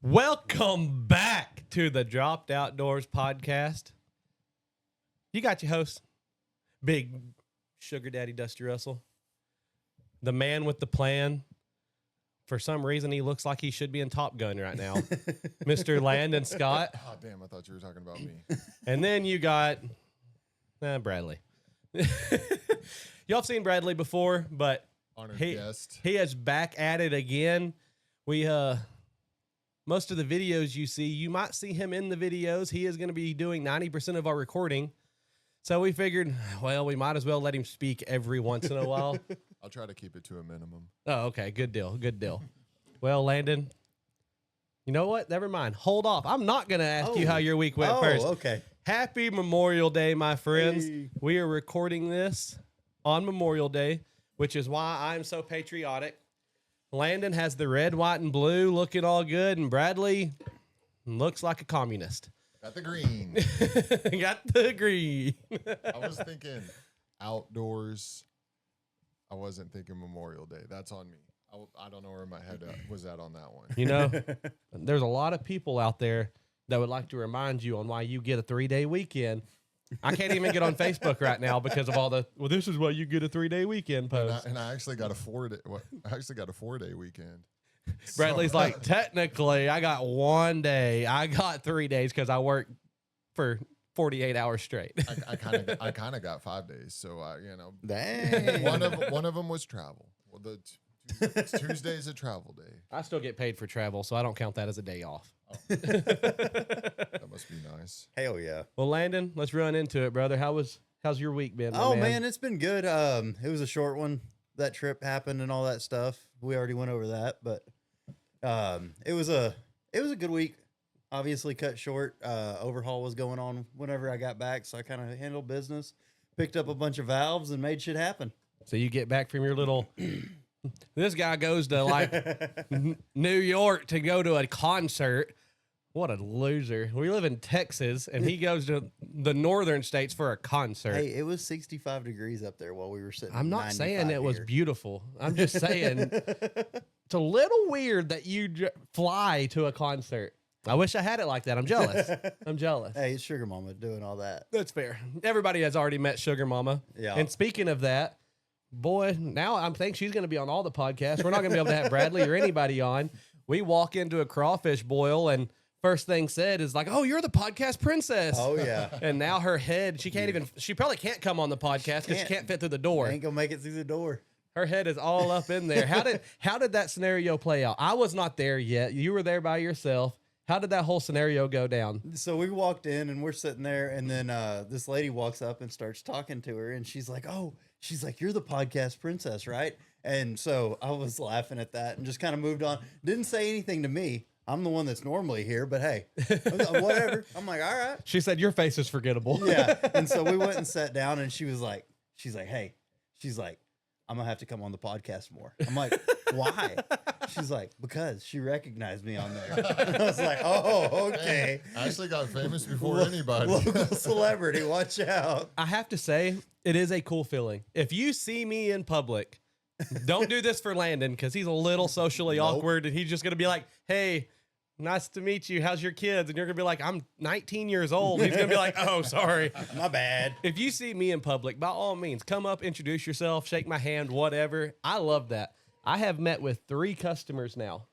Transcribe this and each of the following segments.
Welcome back to the Dropped Outdoors podcast. You got your host, Big Sugar Daddy Dusty Russell, the man with the plan. For some reason, he looks like he should be in Top Gun right now. Mr. Landon Scott. Oh, damn, I thought you were talking about me. And then you got Bradley. Y'all have seen Bradley before, but Honored guest. he is back at it again. We most of the videos you see, you might see him in the videos. He is going to be doing 90% of our recording. So we figured, well, we might as well let him speak every once in a while. I'll try to keep it to a minimum. Oh, okay. Good deal. Good deal. Well, Landon, you know what? Never mind. Hold off. I'm not going to ask you how your week went first. Okay. Happy Memorial Day, my friends. Hey. We are recording this on Memorial Day, which is why I'm so patriotic. Landon has the red, white, and blue looking all good, and Bradley looks like a communist. Got the green. Got the green. I was thinking outdoors. I wasn't thinking Memorial Day. That's on me. I don't know where my head was at on that one. You know, there's a lot of people out there that would like to remind you on why you get a 3-day weekend. I can't even get on Facebook right now because of all the, well, this is why you get a 3-day weekend post. And I actually got a 4-day weekend. Bradley's like, technically, I got 1 day. I got 3 days because I work for 48 hours straight. I kind of got 5 days. So Dang. one of them was travel. Well, Tuesday's a travel day. I still get paid for travel, so I don't count that as a day off. Oh. That must be nice. Hell yeah. Well, Landon, let's run into it, brother. How's your week been? Oh man, it's been good. It was a short one. That trip happened and all that stuff. We already went over that, but it was a good week. Obviously cut short. Overhaul was going on whenever I got back, so I kind of handled business, picked up a bunch of valves, and made shit happen. So you get back from your little. This guy goes to like New York to go to a concert. What a loser. We live in Texas, and he goes to the northern states for a concert. Hey, it was 65 degrees up there while we were sitting. I'm not saying it was here. beautiful. I'm just saying it's a little weird that you fly to a concert. I wish I had it like that. I'm jealous. I'm jealous. Hey, it's Sugar Mama doing all that. That's fair. Everybody has already met Sugar Mama. Yeah. And speaking of that, boy, now I'm thinking she's going to be on all the podcasts. We're not going to be able to have Bradley or anybody on. We walk into a crawfish boil and first thing said is like, "Oh, you're the podcast princess." Oh yeah. And now her head, she probably can't come on the podcast because she can't fit through the door. Ain't gonna make it through the door. Her head is all up in there. How did that scenario play out? I was not there yet. You were there by yourself. How did that whole scenario go down? So we walked in and we're sitting there, and then this lady walks up and starts talking to her, and she's like, "You're the podcast princess, right?" And so I was laughing at that and just kind of moved on. Didn't say anything to me. I'm the one that's normally here, but hey, whatever. I'm like, all right. She said, "Your face is forgettable." Yeah. And so we went and sat down, and she's like, "Hey," "I'm gonna have to come on the podcast more." I'm like, "Why?" She's like, "Because she recognized me on there." And I was like, "Oh, okay." I actually got famous before anybody. Local celebrity, watch out. I have to say, it is a cool feeling. If you see me in public, don't do this for Landon because he's a little socially awkward, and he's just gonna be like, "Hey, nice to meet you. How's your kids?" And you're going to be like, "I'm 19 years old." He's going to be like, "Oh, sorry. My bad. If you see me in public, by all means, come up, introduce yourself, shake my hand, whatever. I love that. I have met with 3 customers now.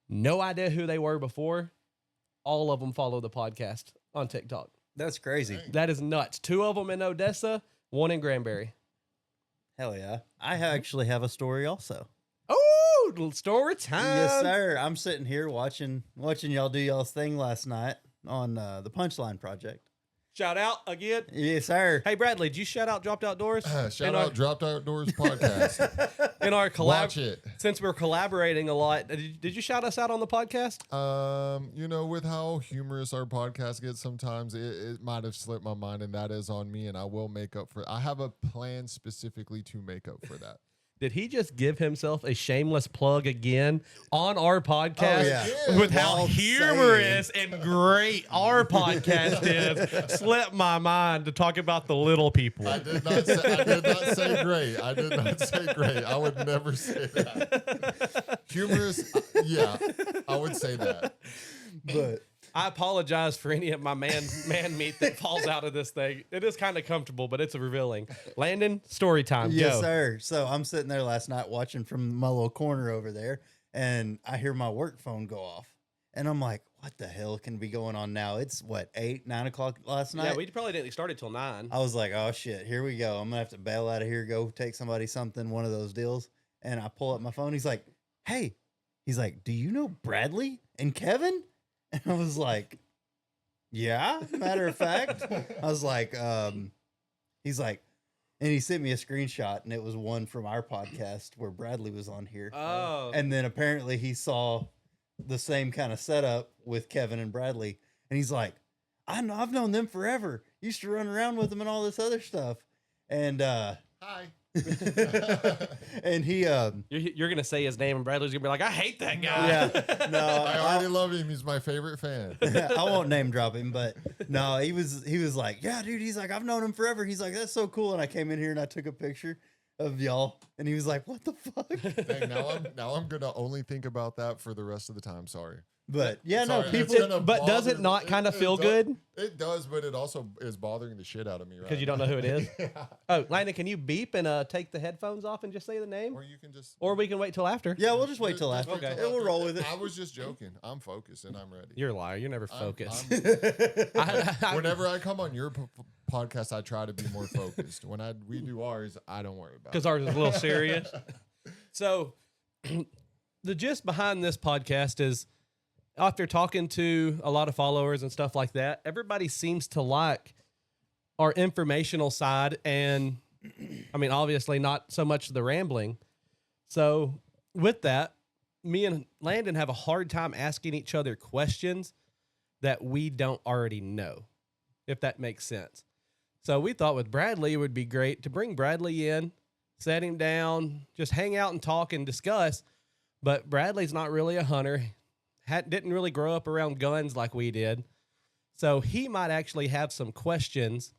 No idea who they were before. All of them follow the podcast on TikTok. That's crazy. Dang. That is nuts. 2 of them in Odessa, 1 in Granbury. Hell yeah. I actually have a story also. Oh, story time. Yes, sir. I'm sitting here watching y'all do y'all's thing last night on the Punchline Project. Shout out again. Yes, sir. Hey, Bradley, did you shout out Dropped Outdoors? Shout out Dropped Outdoors podcast. In our Watch it. Since we're collaborating a lot, did you shout us out on the podcast? With how humorous our podcast gets sometimes, it might have slipped my mind, and that is on me, and I will make up for it. I have a plan specifically to make up for that. Did he just give himself a shameless plug again on our podcast yeah. with how Wild humorous and great our podcast is? Slipped my mind to talk about the little people. I did not say great. I did not say great. I would never say that. Humorous, yeah, I would say that. But I apologize for any of my man meat that falls out of this thing. It is kind of comfortable, but it's revealing. Landon, story time. yes, Go. sir. So I'm sitting there last night watching from my little corner over there, and I hear my work phone go off. And I'm like, what the hell can be going on now? It's what, 8, 9 o'clock last night? Yeah, we probably didn't start it till 9. I was like, oh shit, here we go. I'm gonna have to bail out of here, go take somebody something, one of those deals. And I pull up my phone. He's like, hey, do you know Bradley and Kevin? And I was like, yeah, matter of fact. I was like, he's like, and he sent me a screenshot, and it was one from our podcast where Bradley was on here. Oh. And then apparently he saw the same kind of setup with Kevin and Bradley. And he's like, I've known them forever. Used to run around with them and all this other stuff. And Hi. and he You're going to say his name, and Bradley's going to be like, I hate that guy. yeah, no, I already love him. He's my favorite fan. I won't name drop him, but no, he was like, yeah, dude, he's like, I've known him forever. He's like, that's so cool. And I came in here and I took a picture of y'all, and he was like, what the fuck? Hey, now I'm gonna only think about that for the rest of the time. Sorry. But yeah, no, Sorry, people. it's gonna But does bother it not me. kind of feel does- good? It does, but it also is bothering the shit out of me, right? Because you don't know who it is? Yeah. Oh, Landon, can you beep and take the headphones off and just say the name? Or you can just. Or we can wait till after. Yeah, we'll just wait till Just after. wait Okay. till We'll after. roll with it. I was just joking. I'm focused and I'm ready. You're a liar. You're never I'm- focused. Whenever I come on your podcast, I try to be more focused. When we do ours, I don't worry about it. Because ours is a little serious. So, the gist behind this podcast is after talking to a lot of followers and stuff like that, everybody seems to like our informational side. And I mean, obviously, not so much the rambling. So, with that, me and Landon have a hard time asking each other questions that we don't already know, if that makes sense. So, we thought with Bradley, it would be great to bring Bradley in, set him down, just hang out and talk and discuss. But Bradley's not really a hunter, didn't really grow up around guns like we did. So he might actually have some questions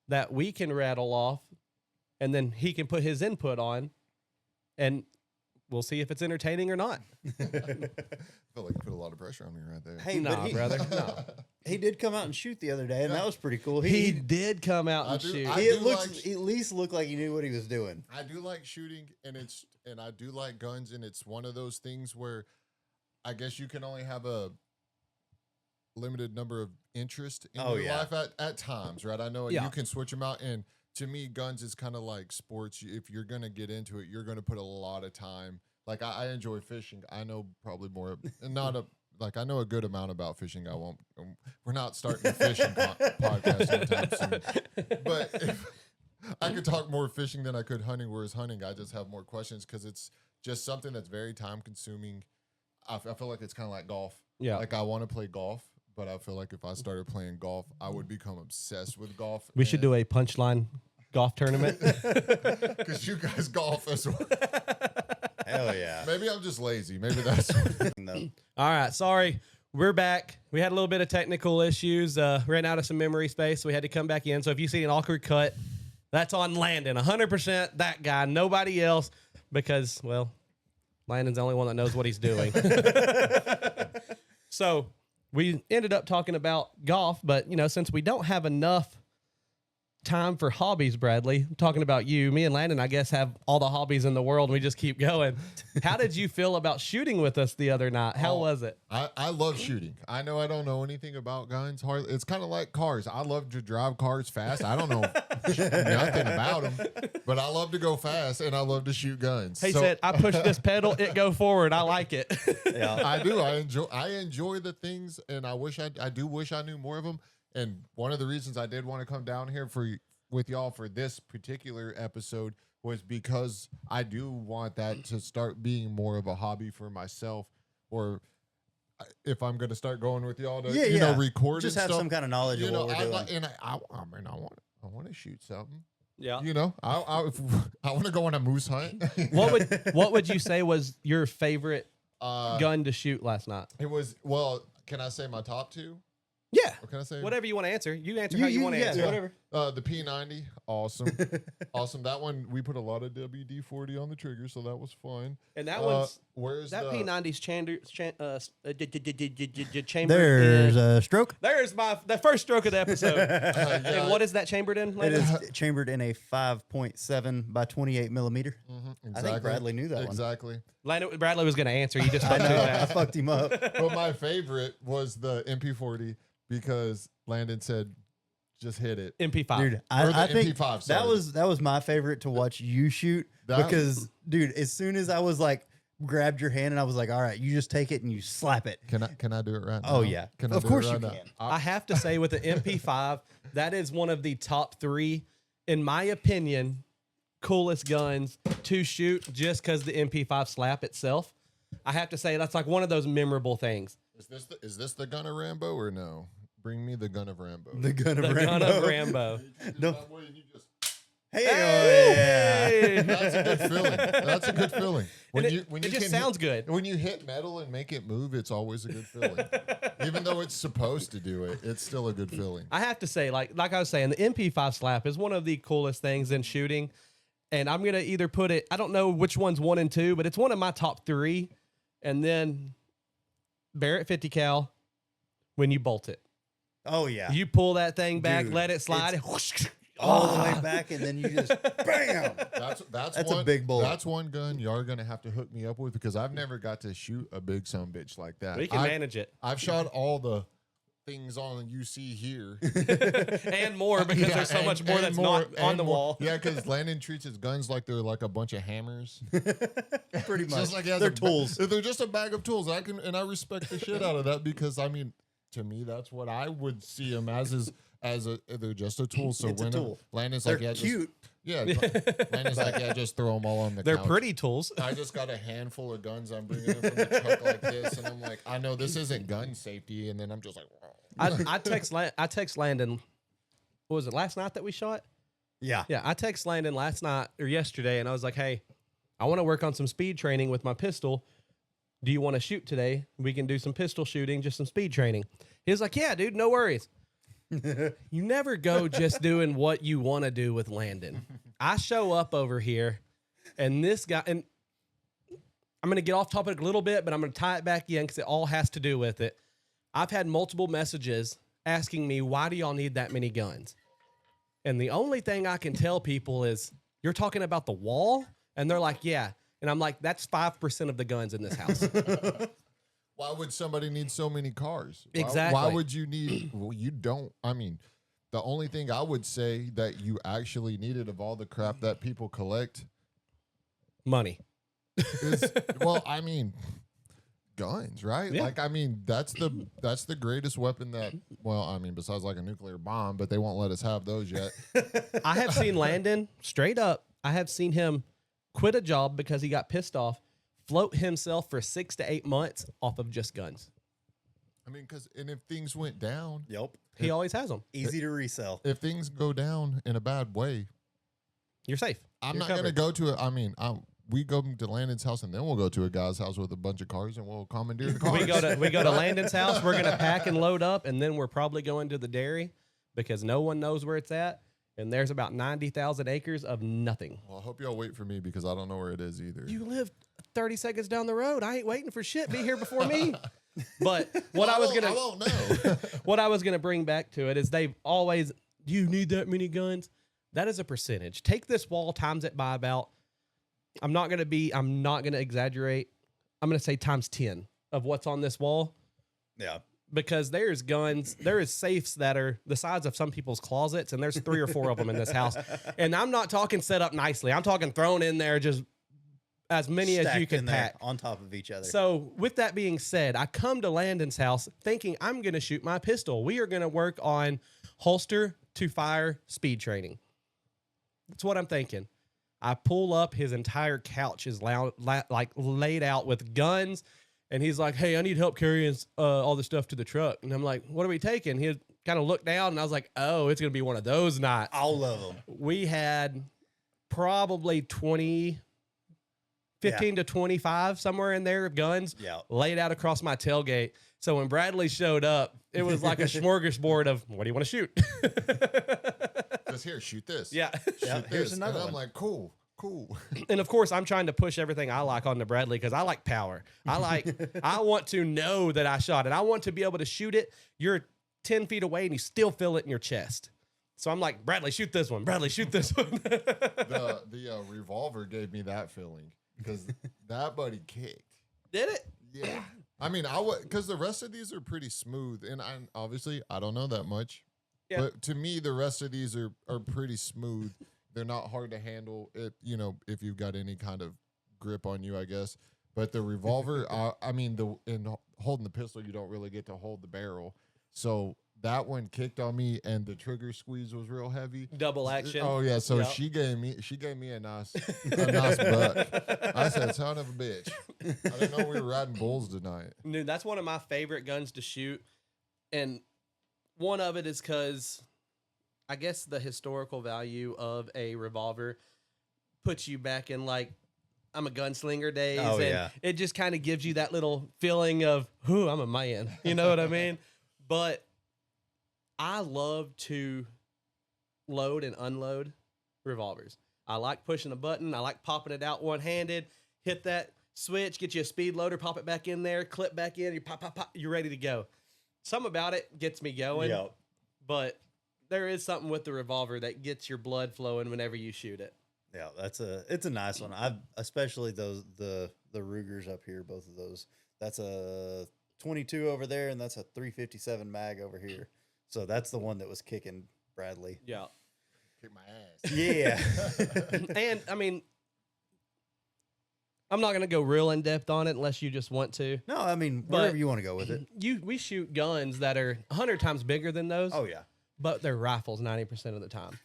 that we can rattle off, and then he can put his input on, and we'll see if it's entertaining or not. I feel like you put a lot of pressure on me right there. Hey, Nah, brother. No. he did come out and shoot the other day, and that was pretty cool. He did come out I and do- shoot. I He do at least looked like he knew what he was doing. I do like shooting, and I do like guns, and it's one of those things where I guess you can only have a limited number of interest in your life at times, right? I know Yeah. you can switch them out, and to me, guns is kind of like sports. If you're gonna get into it, you're gonna put a lot of time. Like I enjoy fishing. I know probably more, I know a good amount about fishing. I won't. We're not starting a fishing podcast anytime soon. But if I could talk more fishing than I could hunting, whereas hunting, I just have more questions because it's just something that's very time consuming. I feel like it's kind of like golf. Yeah. Like I want to play golf, but I feel like if I started playing golf, I would become obsessed with golf. We should do a punchline golf tournament. Because you guys golf as well. Hell yeah. Maybe I'm just lazy. Maybe that's No. All right, sorry. We're back. We had a little bit of technical issues. Ran out of some memory space, so we had to come back in. So if you see an awkward cut, that's on Landon. 100% that guy, nobody else, because, well, Landon's the only one that knows what he's doing. So we ended up talking about golf, but, since we don't have enough time for hobbies, Bradley, I'm talking about you, me and Landon, I guess, have all the hobbies in the world, and we just keep going. How did you feel about shooting with us the other night? How was it? I love shooting. I know I don't know anything about guns. Hardly. It's kind of like cars. I love to drive cars fast. I don't know nothing about them, but I love to go fast and I love to shoot guns. He said, I push this pedal, it go forward. I like it. Yeah. I do. I enjoy the things, and I do wish I knew more of them. And one of the reasons I did want to come down here with y'all for this particular episode was because I do want that to start being more of a hobby for myself, or if I'm going to start going with y'all to record Just and have stuff, some kind of knowledge of what we're doing. I want to shoot something. Yeah. You know, I want to go on a moose hunt. What would you say was your favorite uh, gun to shoot last night? It was, well, can I say my top two? Yeah. Or can I say Whatever you want to answer. You answer how you want to yeah, answer. whatever. The P90, awesome, awesome. That one we put a lot of WD-40 on the trigger, so that was fun. And that one's where's that the P90's chamber. There's a stroke. There's the first stroke of the episode. yeah, And what is that chambered in? It Landon? is chambered in a 5.7 by 28 millimeter. exactly. I think Bradley knew that one. exactly. Landon, Bradley was going to answer. You just I fucked know. his I ass. fucked him up. But my favorite was the MP40 because Landon said, "Just hit it." MP5. Dude, Or I the think MP5, that sorry. was my favorite to watch you shoot That- because, dude, as soon as I was like, grabbed your hand and I was like, all right, you just take it and you slap it. Can I do it right now? Oh, yeah. Can I Of do course it right you now? can. I have to say with the MP5, that is one of the top 3, in my opinion, coolest guns to shoot just because the MP5 slap itself. I have to say that's like one of those memorable things. Is this the gun of Rambo or no? Bring me the gun of Rambo. The gun of The Rambo. gun of Rambo. No. Hey, Hey! That's a good feeling. That's a good feeling. When And you it just can sounds hit, good. When you hit metal and make it move, it's always a good feeling. Even though it's supposed to do it, it's still a good feeling. I have to say, like I was saying, the MP5 slap is one of the coolest things in shooting. And I'm going to either put it, I don't know which one's 1 and 2, but it's one of my top 3. And then Barrett 50 cal when you bolt it. Oh, yeah. You pull that thing back, Dude, let it slide. And all the way back and then you just bam. That's That's one, a big bullet. That's one gun you're gonna have to hook me up with because I've never got to shoot a big sumbitch like that. We can manage it. I've shot all the things on you see here And more because Yeah, there's so and- much more and that's more- not on and the more. wall. Yeah, because Landon treats his guns like they're like a bunch of hammers. Pretty much. Just like he has They're a tools. They're just a bag of tools. I respect the shit out of that because I mean, to me, that's what I would see them as they're just a tool. So It's a when tool. Landon's They're like, yeah, cute. Landon's like, yeah, just throw them all on the They're couch. pretty tools. I just got a handful of guns I'm bringing in from the truck like this, and I'm like, I know this isn't gun safety, and then I'm just like, I text Landon. What was it, last night that we shot? Yeah. Yeah, I text Landon last night or yesterday, and I was like, hey, I want to work on some speed training with my pistol. Do you want to shoot today? We can do some pistol shooting, just some speed training. He was like, yeah, dude, no worries. You never go just doing what you want to do with Landon. I show up over here, and this guy, and I'm going to get off topic a little bit, but I'm going to tie it back in because it all has to do with it. I've had multiple messages asking me, why do y'all need that many guns? And the only thing I can tell people is, you're talking about the wall? And they're like, yeah. And I'm like, that's 5% of the guns in this house. why would somebody need so many cars? Exactly. Why would you need? Well, you don't. I mean, the only thing I would say that you actually needed of all the crap that people collect Money. is, well, I mean, guns, right? Yeah. Like, I mean, that's the greatest weapon that. Well, I mean, besides like a nuclear bomb, but they won't let us have those yet. I have seen Landon, straight up, I have seen him quit a job because he got pissed off, float himself for 6 to 8 months off of just guns. I mean, and if things went down, Yep. He always has them. Easy to resell. if things go down in a bad way, You're safe. I'm You're not going to covered. go to it. I mean, we go to Landon's house and then we'll go to a guy's house with a bunch of cars and we'll commandeer the cars. We go to Landon's house. We're gonna pack and load up, and then we're probably going to the dairy because no one knows where it's at. And there's about 90,000 acres of nothing. Well, I hope y'all wait for me because I don't know where it is either. You live 30 seconds down the road. I ain't waiting for shit. Be here before me. But what I won't know. what I was gonna bring back to it is they've always, do you need that many guns? That is a percentage. Take this wall, times it by about, I'm not gonna exaggerate. I'm gonna say times 10 of what's on this wall. Yeah. Because there's guns, there is safes that are the size of some people's closets, and there's 3 or 4 of them in this house. And I'm not talking set up nicely. I'm talking thrown in there just as many as you Stacked can in there pack. on top of each other. So with that being said, I come to Landon's house thinking I'm going to shoot my pistol. We are going to work on holster to fire speed training. That's what I'm thinking. I pull up, his entire couch is laid out with guns. And he's like, hey, I need help carrying all the stuff to the truck. And I'm like, what are we taking? kind of looked down and I was like, oh, it's going to be one of those nights. All of them. We had probably 15 to 25, somewhere in there, of guns laid out across my tailgate. So when Bradley showed up, it was like a smorgasbord of, what do you want to shoot? Just here, shoot this. Yeah. Shoot Here's this. another And I'm one. like, cool. And of course, I'm trying to push everything I like onto Bradley because I like power. I want to know that I shot it. I want to be able to shoot it. You're 10 feet away and you still feel it in your chest. So I'm like, Bradley, shoot this one. Bradley, shoot this one. The revolver gave me that feeling because that buddy kicked. Did it? Yeah. I mean, because the rest of these are pretty smooth, and obviously I don't know that much. Yeah. But to me, the rest of these are pretty smooth. They're not hard to handle. If you've got any kind of grip on you, I guess. But the revolver, in holding the pistol, you don't really get to hold the barrel. So that one kicked on me, and the trigger squeeze was real heavy. Double action. Oh yeah, so Yep. she gave me a nice buck. I said, son of a bitch. I didn't know we were riding bulls tonight. Dude, that's one of my favorite guns to shoot. And one of it is because I guess the historical value of a revolver puts you back in like I'm a gunslinger days. Oh, and yeah. it just kind of gives you that little feeling of, whoo, I'm a man. You know what I mean? But I love to load and unload revolvers. I like pushing a button. I like popping it out one-handed, hit that switch, get you a speed loader, pop it back in there, clip back in, you pop, pop, pop, you're ready to go. Something about it gets me going, but there is something with the revolver that gets your blood flowing whenever you shoot it. Yeah, it's a nice one. Especially the Rugers up here, both of those. That's a 22 over there, and that's a 357 mag over here. So that's the one that was kicking Bradley. Yeah. Kick my ass. Yeah. And I mean, I'm not going to go real in depth on it unless you just want to. No, I mean, wherever you want to go with it. We shoot guns that are 100 times bigger than those. Oh, yeah. But they're rifles 90% of the time.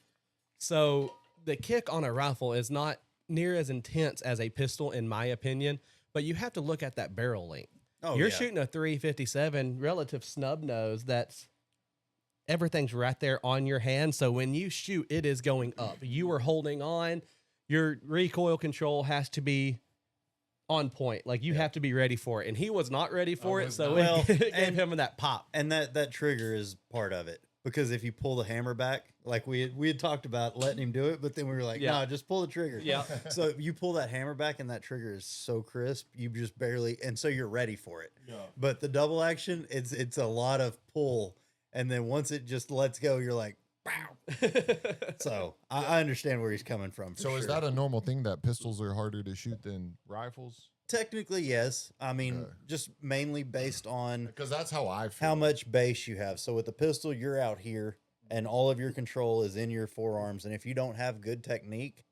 So the kick on a rifle is not near as intense as a pistol, in my opinion, but you have to look at that barrel length. Oh, You're yeah. shooting a 357 relative snub nose that's everything's right there on your hand. So when you shoot, it is going up. You are holding on. Your recoil control has to be on point. Like you have to be ready for it. And he was not ready for it. So it gave him that pop. And that trigger is part of it. Because if you pull the hammer back, like we had talked about letting him do it, but then we were like, no, just pull the trigger. Yeah. So you pull that hammer back and that trigger is so crisp, you just barely, and so you're ready for it. Yeah. But the double action, it's a lot of pull. And then once it just lets go, you're like, wow. So I understand where he's coming from. So is that a normal thing that pistols are harder to shoot than rifles? Technically, yes. I mean, just mainly based on Because that's how I feel. how much base you have. So with the pistol, you're out here and all of your control is in your forearms. And if you don't have good technique,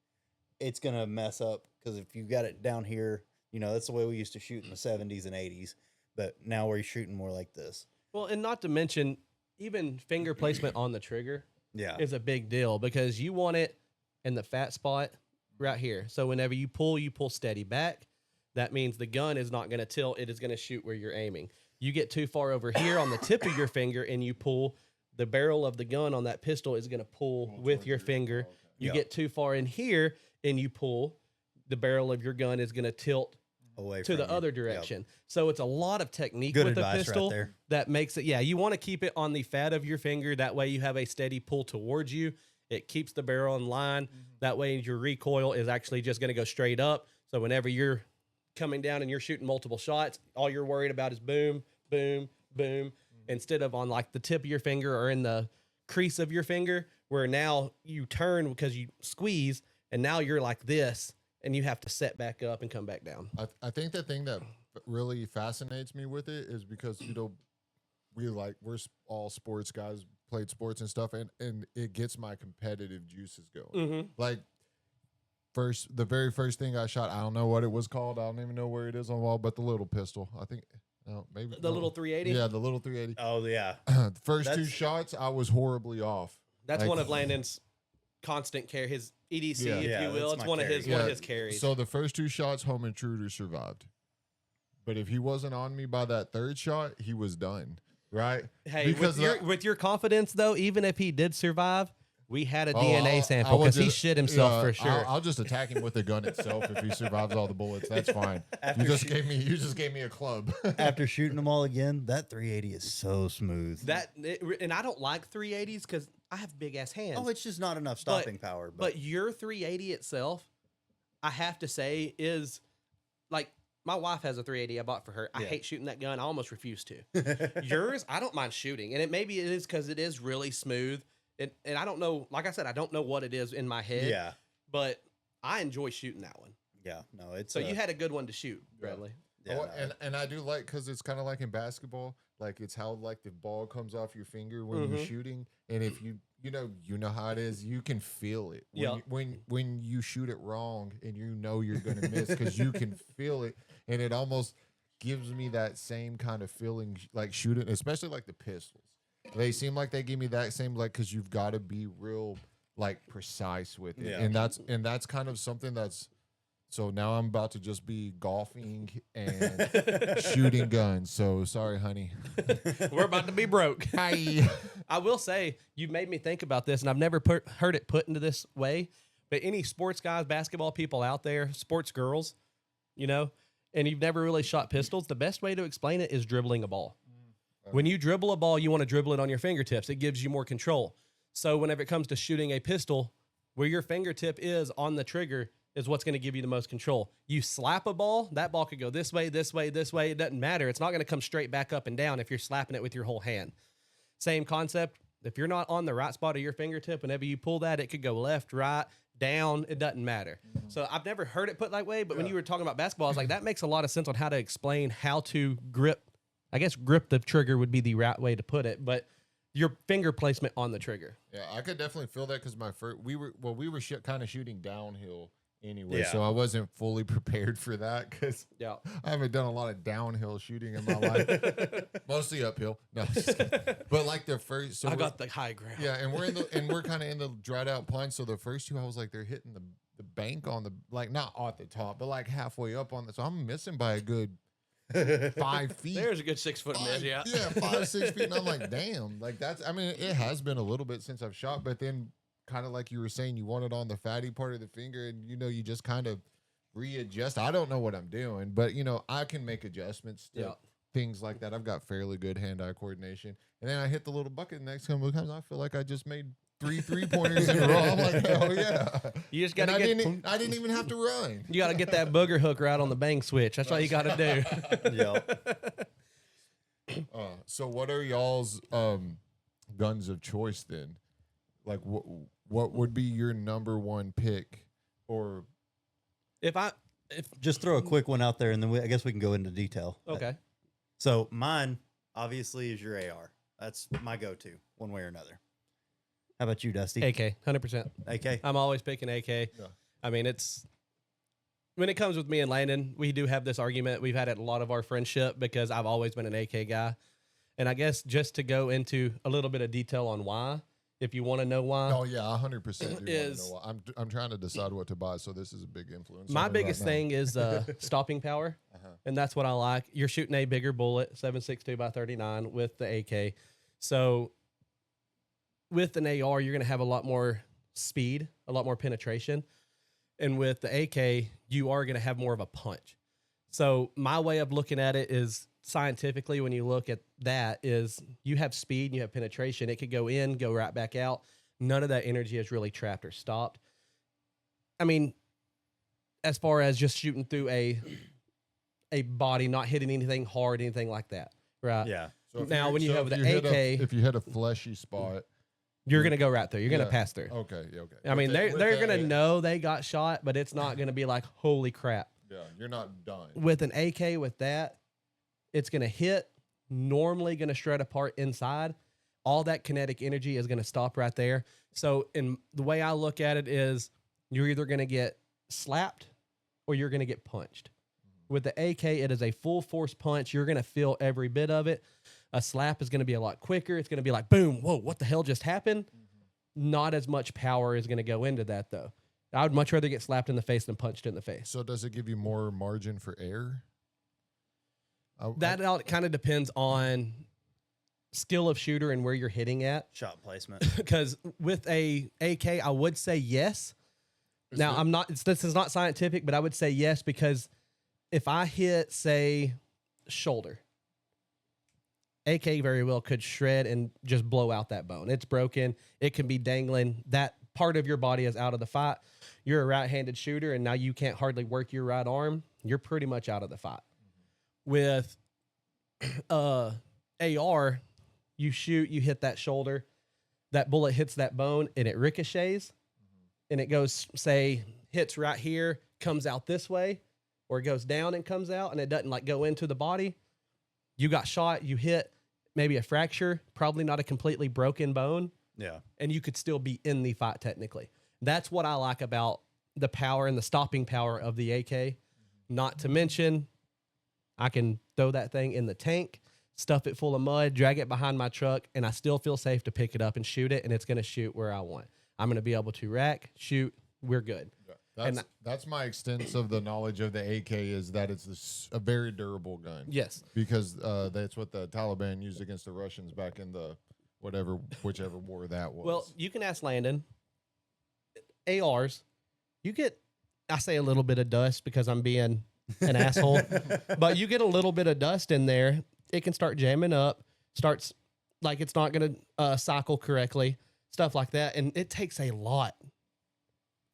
it's going to mess up. Because if you got it down here, that's the way we used to shoot in the 70s and 80s. But now we're shooting more like this. Well, and not to mention, even finger placement on the trigger is a big deal because you want it in the fat spot right here. So whenever you pull steady back. That means the gun is not going to tilt. It is going to shoot where you're aiming. You get too far over here on the tip of your finger and you pull, the barrel of the gun on that pistol is going to pull with your finger. You get too far in here and you pull, the barrel of your gun is going to tilt away to from the other direction. So it's a lot of technique Good with the advice pistol right there. that makes it, you want to keep it on the fat of your finger. That way you have a steady pull towards you. It keeps the barrel in line. That way your recoil is actually just going to go straight up. So whenever you're coming down and you're shooting multiple shots, all you're worried about is boom, boom, boom, instead of on like the tip of your finger or in the crease of your finger, where now you turn because you squeeze and now you're like this and you have to set back up and come back down. I think the thing that really fascinates me with it is because, we're all sports guys, played sports and stuff, and it gets my competitive juices going. Like, the very first thing I shot, I don't know what it was called. I don't even know where it is on the wall, but the little pistol. I think, maybe. The little 380? Yeah, the little 380. Oh, yeah. The first two shots, I was horribly off. That's one of Landon's constant carry, his EDC, if Yeah, you will. that's It's my one of carry. his carries. So the first two shots, home intruder survived. But if he wasn't on me by that third shot, he was done. right? Hey, Because with your confidence though, even if he did survive, we had a Oh, DNA sample because he shit himself for sure. I'll just attack him with the gun itself if he survives all the bullets. That's fine. After You just gave me a club. After shooting them all again, that 380 is so smooth. And I don't like 380s because I have big ass hands. Oh, it's just not enough stopping power. But your 380 itself, I have to say, is like my wife has a 380 I bought for her. I hate shooting that gun. I almost refuse to. Yours, I don't mind shooting, and maybe it is because it is really smooth. And I don't know, like I said, I don't know what it is in my head. Yeah. But I enjoy shooting that one. Yeah. No, it's So you had a good one to shoot, Bradley. Yeah, and I do like because it's kind of like in basketball, like it's how like the ball comes off your finger when you're shooting, and if you know how it is, you can feel it when you shoot it wrong, and you're gonna miss because you can feel it, and it almost gives me that same kind of feeling like shooting, especially like the pistols. They seem like they give me that same like because you've got to be real like precise with it, and that's kind of something that's. So now I'm about to just be golfing and shooting guns. So sorry, honey. We're about to be broke. Bye. I will say, you made me think about this, and I've never heard it put into this way. But any sports guys, basketball people out there, sports girls, and you've never really shot pistols, the best way to explain it is dribbling a ball. When you dribble a ball, you want to dribble it on your fingertips. It gives you more control. So whenever it comes to shooting a pistol, where your fingertip is on the trigger is what's going to give you the most control. You slap a ball, that ball could go this way, this way, this way. It doesn't matter. It's not going to come straight back up and down if you're slapping it with your whole hand. Same concept. If you're not on the right spot of your fingertip, whenever you pull that, it could go left, right, down. It doesn't matter. So I've never heard it put that way, but when you were talking about basketball, I was like, that makes a lot of sense on how to explain how to grip. I guess grip the trigger would be the right way to put it, but your finger placement on the trigger. Yeah, I could definitely feel that because we were kind of shooting downhill anyway, so I wasn't fully prepared for that because I haven't done a lot of downhill shooting in my life, mostly uphill. No, just kidding. But like the first, so I got the high ground. Yeah, and we're kind of in the dried out pine. So the first two, I was like, they're hitting the bank on the like not at the top, but like halfway up on the. So I'm missing by a good 5 feet. There's a good 6 foot miss, yeah. Yeah, 5, 6 feet. And I'm like, damn, like that's. I mean, it has been a little bit since I've shot, but then. Kind of like you were saying, you want it on the fatty part of the finger, and you just kind of readjust. I don't know what I'm doing, but I can make adjustments to things like that. I've got fairly good hand-eye coordination, and then I hit the little bucket. Next time it comes, I feel like I just made 3 3-pointers in a row. I'm like, hell yeah! You just got to get. I didn't even have to run. You got to get that booger hook right on the bang switch. That's all you got to do. So what are y'all's guns of choice then? Like what would be your number one pick, or if just throw a quick one out there, and then I guess we can go into detail. Okay. So mine obviously is your AR. That's my go-to, one way or another. How about you, Dusty? AK, 100%. AK. I'm always picking AK. Yeah. I mean, when it comes with me and Landon, we do have this argument. We've had it a lot of our friendship because I've always been an AK guy, and I guess just to go into a little bit of detail on why. If you want to know why. Oh, yeah, 100% do want to know why. I'm trying to decide what to buy, so this is a big influence. My biggest thing is stopping power, and that's what I like. You're shooting a bigger bullet, 7.62 by 39 with the AK. So with an AR, you're going to have a lot more speed, a lot more penetration. And with the AK, you are going to have more of a punch. So my way of looking at it is scientifically, when you look at that, is you have speed and you have penetration. It could go in, go right back out. None of that energy is really trapped or stopped. I mean, as far as just shooting through a body, not hitting anything hard, anything like that, right? Yeah. So now, when you have the AK, if you hit a fleshy spot, you're going to go right through. You're going to pass through. Okay, yeah, okay. I mean, they're going to know they got shot, but it's not going to be like, holy crap. Yeah, you're not done. With an AK, with that, it's going to hit, normally going to shred apart inside. All that kinetic energy is going to stop right there. So in the way I look at it is you're either going to get slapped or you're going to get punched. With the AK, it is a full force punch. You're going to feel every bit of it. A slap is going to be a lot quicker. It's going to be like, boom, whoa, what the hell just happened? Not as much power is going to go into that, though. I would much rather get slapped in the face than punched in the face. So does it give you more margin for error? That kind of depends on skill of shooter and where you're hitting at. Shot placement. Because with a AK, I would say yes. Now, I'm not. This is not scientific, but I would say yes because if I hit, say, shoulder, AK very well could shred and just blow out that bone. It's broken. It can be dangling. That part of your body is out of the fight. You're a right-handed shooter, and now you can't hardly work your right arm. You're pretty much out of the fight. With AR, you shoot, you hit that shoulder, that bullet hits that bone, and it ricochets, and it goes, say, hits right here, comes out this way, or it goes down and comes out, and it doesn't like go into the body. You got shot, you hit maybe a fracture, probably not a completely broken bone. Yeah. And you could still be in the fight technically. That's what I like about the power and the stopping power of the AK. Not to mention, I can throw that thing in the tank, stuff it full of mud, drag it behind my truck, and I still feel safe to pick it up and shoot it, and it's going to shoot where I want. I'm going to be able to rack, shoot, we're good. That's my extent of the knowledge of the AK is that it's a very durable gun. Yes. Because that's what the Taliban used against the Russians back in the whichever war that was. Well, you can ask Landon. ARs, you get, I say a little bit of dust because I'm being an asshole, but you get a little bit of dust in there, it can start jamming up, starts like it's not going to cycle correctly, stuff like that. And it takes a lot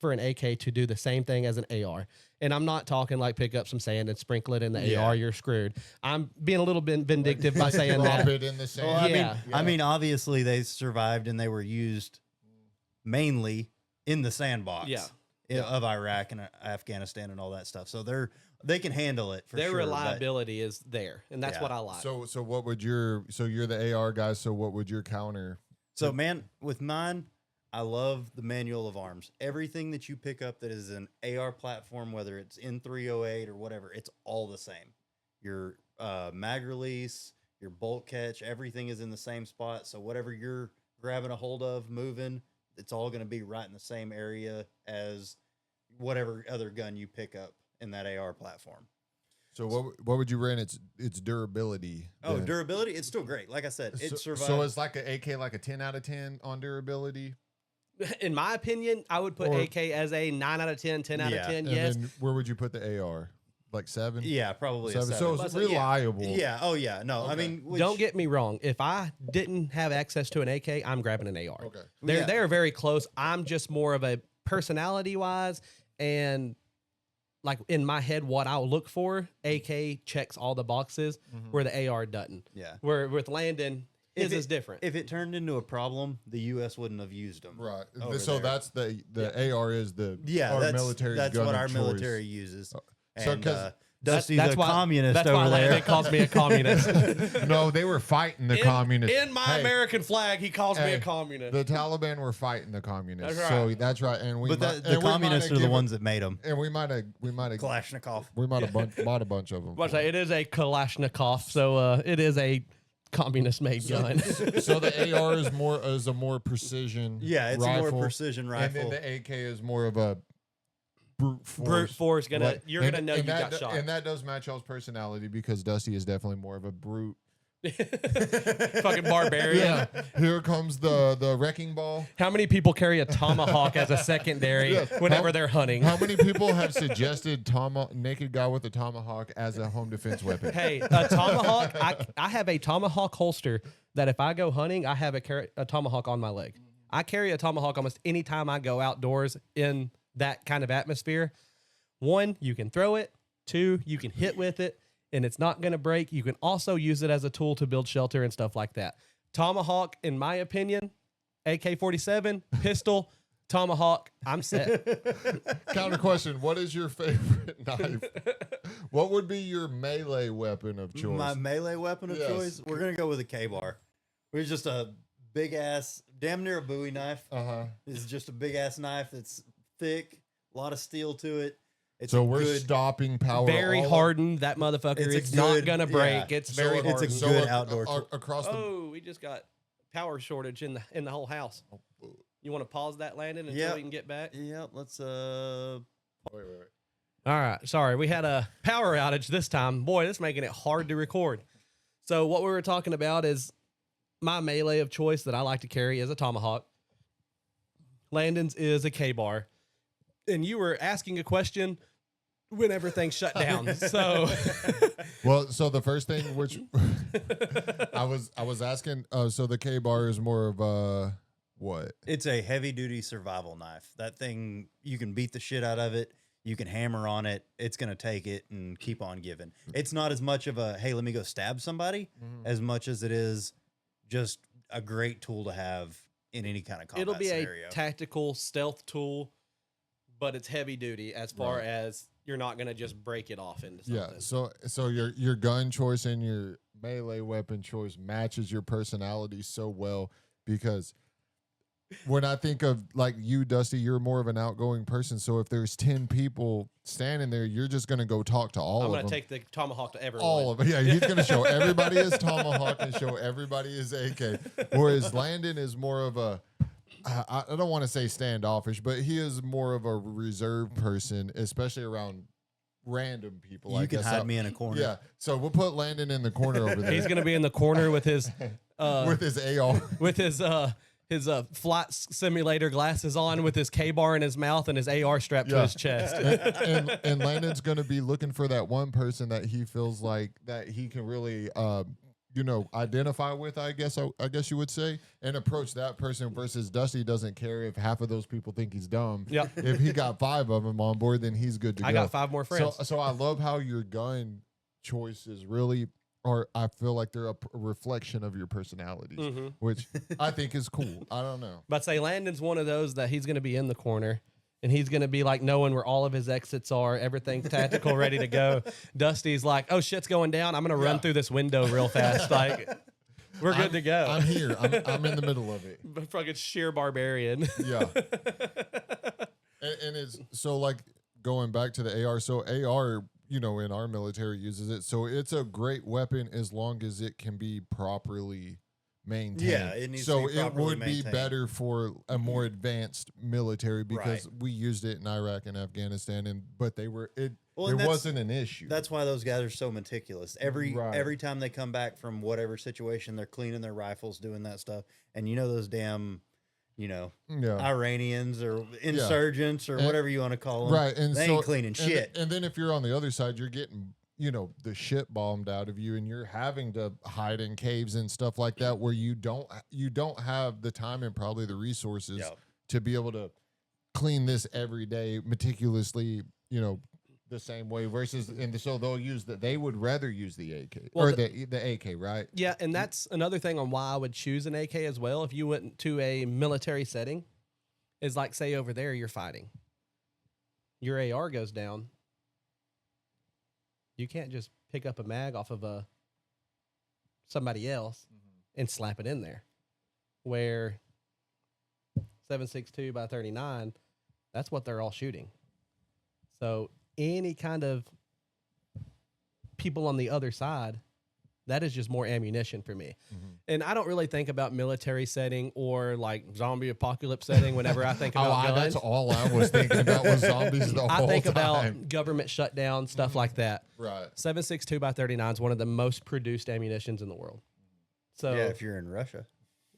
for an AK to do the same thing as an AR. And I'm not talking like pick up some sand and sprinkle it in the AR, you're screwed. I'm being a little bit vindictive by saying that. It in the sand. Well, I mean, obviously they survived and they were used mainly in the sandbox of Iraq and Afghanistan and all that stuff. So they can handle it for Their sure. reliability is there, and that's what I like. So what would you're the AR guy, so what would your counter? So man, with mine, I love the manual of arms. Everything that you pick up that is an AR platform, whether it's in 308 or whatever, it's all the same. Your mag release, your bolt catch, everything is in the same spot. So whatever you're grabbing a hold of, moving, it's all going to be right in the same area as whatever other gun you pick up in that AR platform. So what would you rate its durability? Oh, durability, it's still great. Like I said, it survived. So it's like an AK, like a 10 out of 10 on durability. In my opinion, I would put AK as a 9 out of 10, 10 out of 10. Yes. And then where would you put the AR? Like 7? Yeah, probably 7. So it's reliable. Yeah. Oh, yeah. No, okay. I mean, don't get me wrong. If I didn't have access to an AK, I'm grabbing an AR. Okay. They're very close. I'm just more of a personality wise and like in my head, what I'll look for. AK checks all the boxes where the AR doesn't. Yeah. Where with Landon, his is different. If it turned into a problem, the U.S. wouldn't have used them. Right. So that's the AR is the military. That's what our military uses. So Dusty's a communist over there. That's why Landon calls me a communist. No, they were fighting the communists. In my American flag, he calls me a communist. The Taliban were fighting the communists. That's right. So that's right. And the communists are the ones that made them. And we might have Kalashnikov. We might have bought a bunch of them. It is a Kalashnikov, so it is a communist-made gun. So the AR is a more precision. Yeah, it's rifle, a more precision rifle. And then the AK is more of a brute force. Brute force you're gonna know you got shot. And that does match y'all's personality because Dusty is definitely more of a brute. Fucking barbarian. Yeah. Here comes the wrecking ball. How many people carry a tomahawk as a secondary whenever they're hunting? How many people have suggested naked guy with a tomahawk as a home defense weapon? Hey, a tomahawk. I have a tomahawk holster that if I go hunting, I have a tomahawk on my leg. I carry a tomahawk almost any time I go outdoors in that kind of atmosphere. 1, you can throw it. 2, you can hit with it. And it's not going to break. You can also use it as a tool to build shelter and stuff like that. Tomahawk, in my opinion, AK-47, pistol, tomahawk, I'm set. Counter question, what is your favorite knife? What would be your melee weapon of choice? My melee weapon of choice? We're going to go with a K-bar. It's just a big-ass, damn near a Bowie knife. It's just a big-ass knife that's thick, a lot of steel to it. So we're stopping power. Very hardened. That motherfucker. It's not gonna break. Yeah. It's very hardened. It's a good outdoor across. We just got power shortage in the whole house. You want to pause that, Landon, until we can get back? Yep. Let's Wait. All right. Sorry, we had a power outage this time. Boy, this is making it hard to record. So what we were talking about is my melee of choice that I like to carry is a tomahawk. Landon's is a K-bar. And you were asking a question when everything's shut down. So, well, so the first thing which I was asking, so the K-bar is more of a what? It's a heavy duty survival knife. That thing, you can beat the shit out of it. You can hammer on it. It's going to take it and keep on giving. It's not as much of a, hey, let me go stab somebody, as much as it is just a great tool to have in any kind of combat it'll be scenario. a tactical stealth tool, but it's heavy duty as far Right. as you're not going to just break it off into something. Yeah, so your gun choice and your melee weapon choice matches your personality so well, because when I think of like you, Dusty, you're more of an outgoing person. So if there's 10 people standing there, you're just gonna go talk to all I'm of going them. to take the tomahawk to everyone. All of it. Yeah, he's gonna show everybody his tomahawk and show everybody his AK. Whereas Landon is more of a, I don't want to say standoffish, but he is more of a reserved person, especially around random people. You can hide me in a corner. Yeah, so we'll put Landon in the corner over there. He's going to be in the corner with his with his AR. with his flight simulator glasses on, with his K-bar in his mouth and his AR strapped to Yeah. his chest. and Landon's going to be looking for that one person that he feels like that he can really identify with, I guess you would say, and approach that person, versus Dusty doesn't care if half of those people think he's dumb. Yep. If he got 5 of them on board, then he's good to go. I got 5 more friends. So I love how your gun choices really are, I feel like they're a reflection of your personalities, Mhm. which I think is cool. I don't know. But say Landon's one of those that he's going to be in the corner and he's going to be like knowing where all of his exits are, everything's tactical, ready to go. Dusty's like, oh, shit's going down. I'm going to run through this window real fast. Like, we're good to go. I'm here. I'm in the middle of it. Fucking sheer barbarian. Yeah. and it's so like going back to the AR. So AR, in our military uses it. So it's a great weapon as long as it can be properly maintained. Yeah, it needs so to be it properly would maintained. be better for a more advanced military, because Right. we used it in Iraq and Afghanistan, but there and wasn't an issue. That's why those guys are so meticulous. Every Right. time they come back from whatever situation, they're cleaning their rifles, doing that stuff. And those damn, yeah. Iranians or insurgents or And- whatever you want to call them. Right, and they so ain't cleaning and shit. And then if you're on the other side, you're getting the shit bombed out of you, and you're having to hide in caves and stuff like that, where you don't have the time and probably the resources Yep. to be able to clean this every day meticulously, the same way. Versus, and so they would rather use the AK Well, or the AK, right? Yeah, and that's another thing on why I would choose an AK as well. If you went to a military setting, is like, say over there you're fighting, your AR goes down. You can't just pick up a mag off of somebody else and slap it in there. Where 7.62 by 39, that's what they're all shooting. So any kind of people on the other side, that is just more ammunition for me. And I don't really think about military setting or like zombie apocalypse setting whenever I think about guns. That's all I was thinking about was zombies the I whole think time. about government shutdown, stuff like that. Right. 7.62 by 39 is one of the most produced ammunitions in the world. So Yeah, if you're in Russia.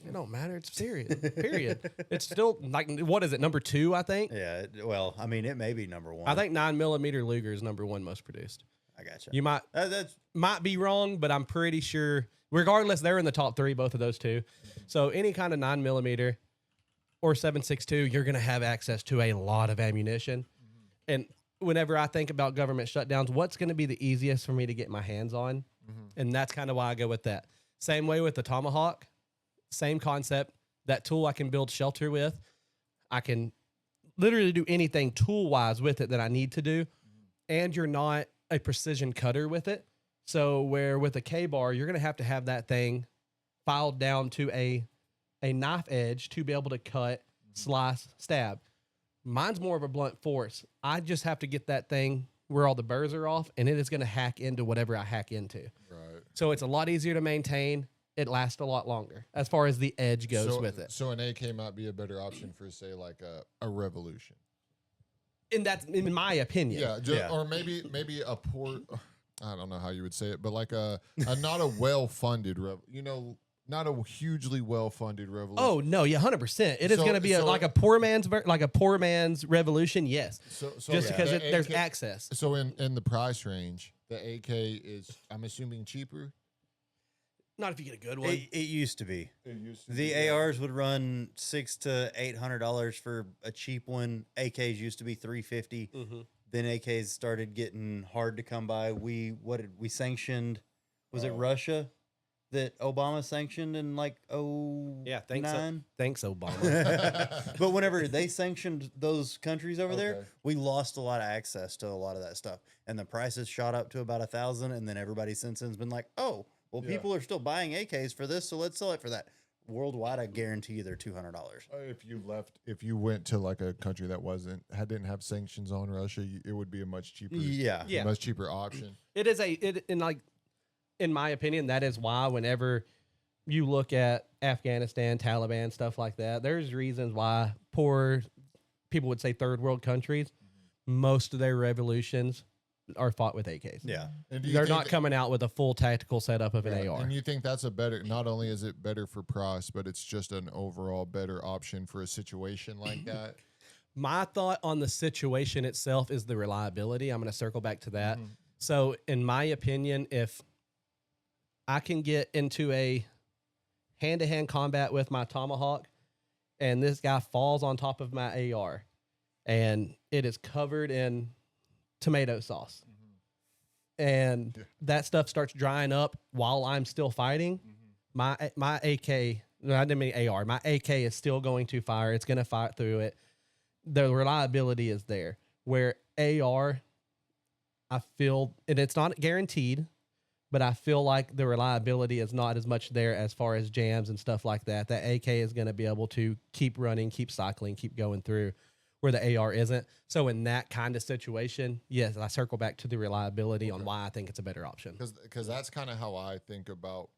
it don't matter. It's serious. Period. It's still like, what is it? Number 2, I think. Yeah, it may be number 1. I think 9mm Luger is number 1 most produced. I gotcha. You That's might be wrong, but I'm pretty sure. Regardless, they're in the top 3, both of those two. So any kind of 9mm or 7.62, you're going to have access to a lot of ammunition. And whenever I think about government shutdowns, what's going to be the easiest for me to get my hands on? And that's kind of why I go with that. Same way with the Tomahawk, same concept. That tool I can build shelter with. I can literally do anything tool-wise with it that I need to do. And you're not a precision cutter with it. So where with a K-bar, you're going to have that thing filed down to a knife edge to be able to cut, slice, stab. Mine's more of a blunt force. I just have to get that thing where all the burrs are off, and it is going to hack into whatever I hack into. Right. So it's a lot easier to maintain. It lasts a lot longer as far as the edge goes with it. So an AK might be a better option for, say, like a Revolution. And that's in my opinion. Yeah, or maybe a poor, I don't know how you would say it, but like a not a well-funded, not a hugely well-funded revolution. Oh no, yeah, 100%. It is So- going to be so- like a poor man's revolution. Yes, so just because the there's AK access. So in the price range, the AK is, I'm assuming, cheaper. Not if you get a good one. It used to be. It used to The be, ARs would run $600 to $800 for a cheap one. AKs used to be $350. Mm-hmm. Then AKs started getting hard to come by. We sanctioned? Was it Russia that Obama sanctioned in like Yeah, thanks, 09? thanks, Obama. But whenever they sanctioned those countries over Okay. there, we lost a lot of access to a lot of that stuff, and the prices shot up to about 1,000. And then everybody since then's been like, "Oh, well, Yeah. people are still buying AKs for this, so let's sell it for that." Worldwide, I guarantee you they're $200. If you went to like a country that didn't have sanctions on Russia, it would be a much cheaper, Yeah, Yeah. much cheaper option. It is in my opinion, that is why whenever you look at Afghanistan, Taliban, stuff like that, there's reasons why poor people would say third world countries, most of their revolutions are fought with AKs. yeah. And do you They're think not coming out with a full tactical setup of an AR. And you think that's a better? Not only is it better for price, but it's just an overall better option for a situation like that. My thought on the situation itself is the reliability. I'm going to circle back to that. Mhm. So, in my opinion, if I can get into a hand-to-hand combat with my tomahawk and this guy falls on top of my AR and it is covered in tomato sauce and that stuff starts drying up while I'm still fighting, my AK, no, I didn't mean AR, my AK is still going to fire. It's going to fight through it. The reliability is there. Where AR, I feel, and it's not guaranteed, but I feel like the reliability is not as much there as far as jams and stuff like that. That AK is going to be able to keep running, keep cycling, keep going through, where the AR isn't. So in that kind of situation, yes, I circle back to the reliability on why I think it's a better option. Because that's kind of how I think about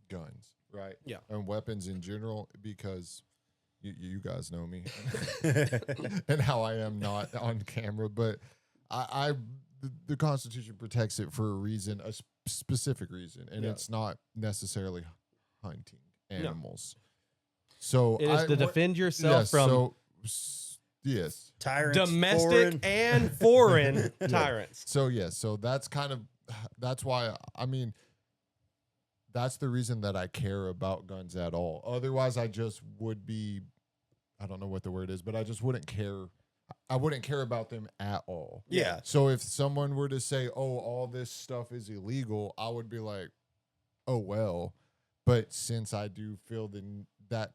guns, right? Yeah. And weapons in general, because you guys know me and how I am not on camera, but the Constitution protects it for a reason, a specific reason, and it's not necessarily hunting animals. So It is to defend yourself from yes. Tyrants, domestic foreign. and foreign tyrants. So yes, so that's why, I mean, that's the reason that I care about guns at all. Otherwise, I just would be, I don't know what the word is, but I just wouldn't care. I wouldn't care about them at all. Yeah. So if someone were to say, "Oh, all this stuff is illegal," I would be like, "Oh well." But since I do feel that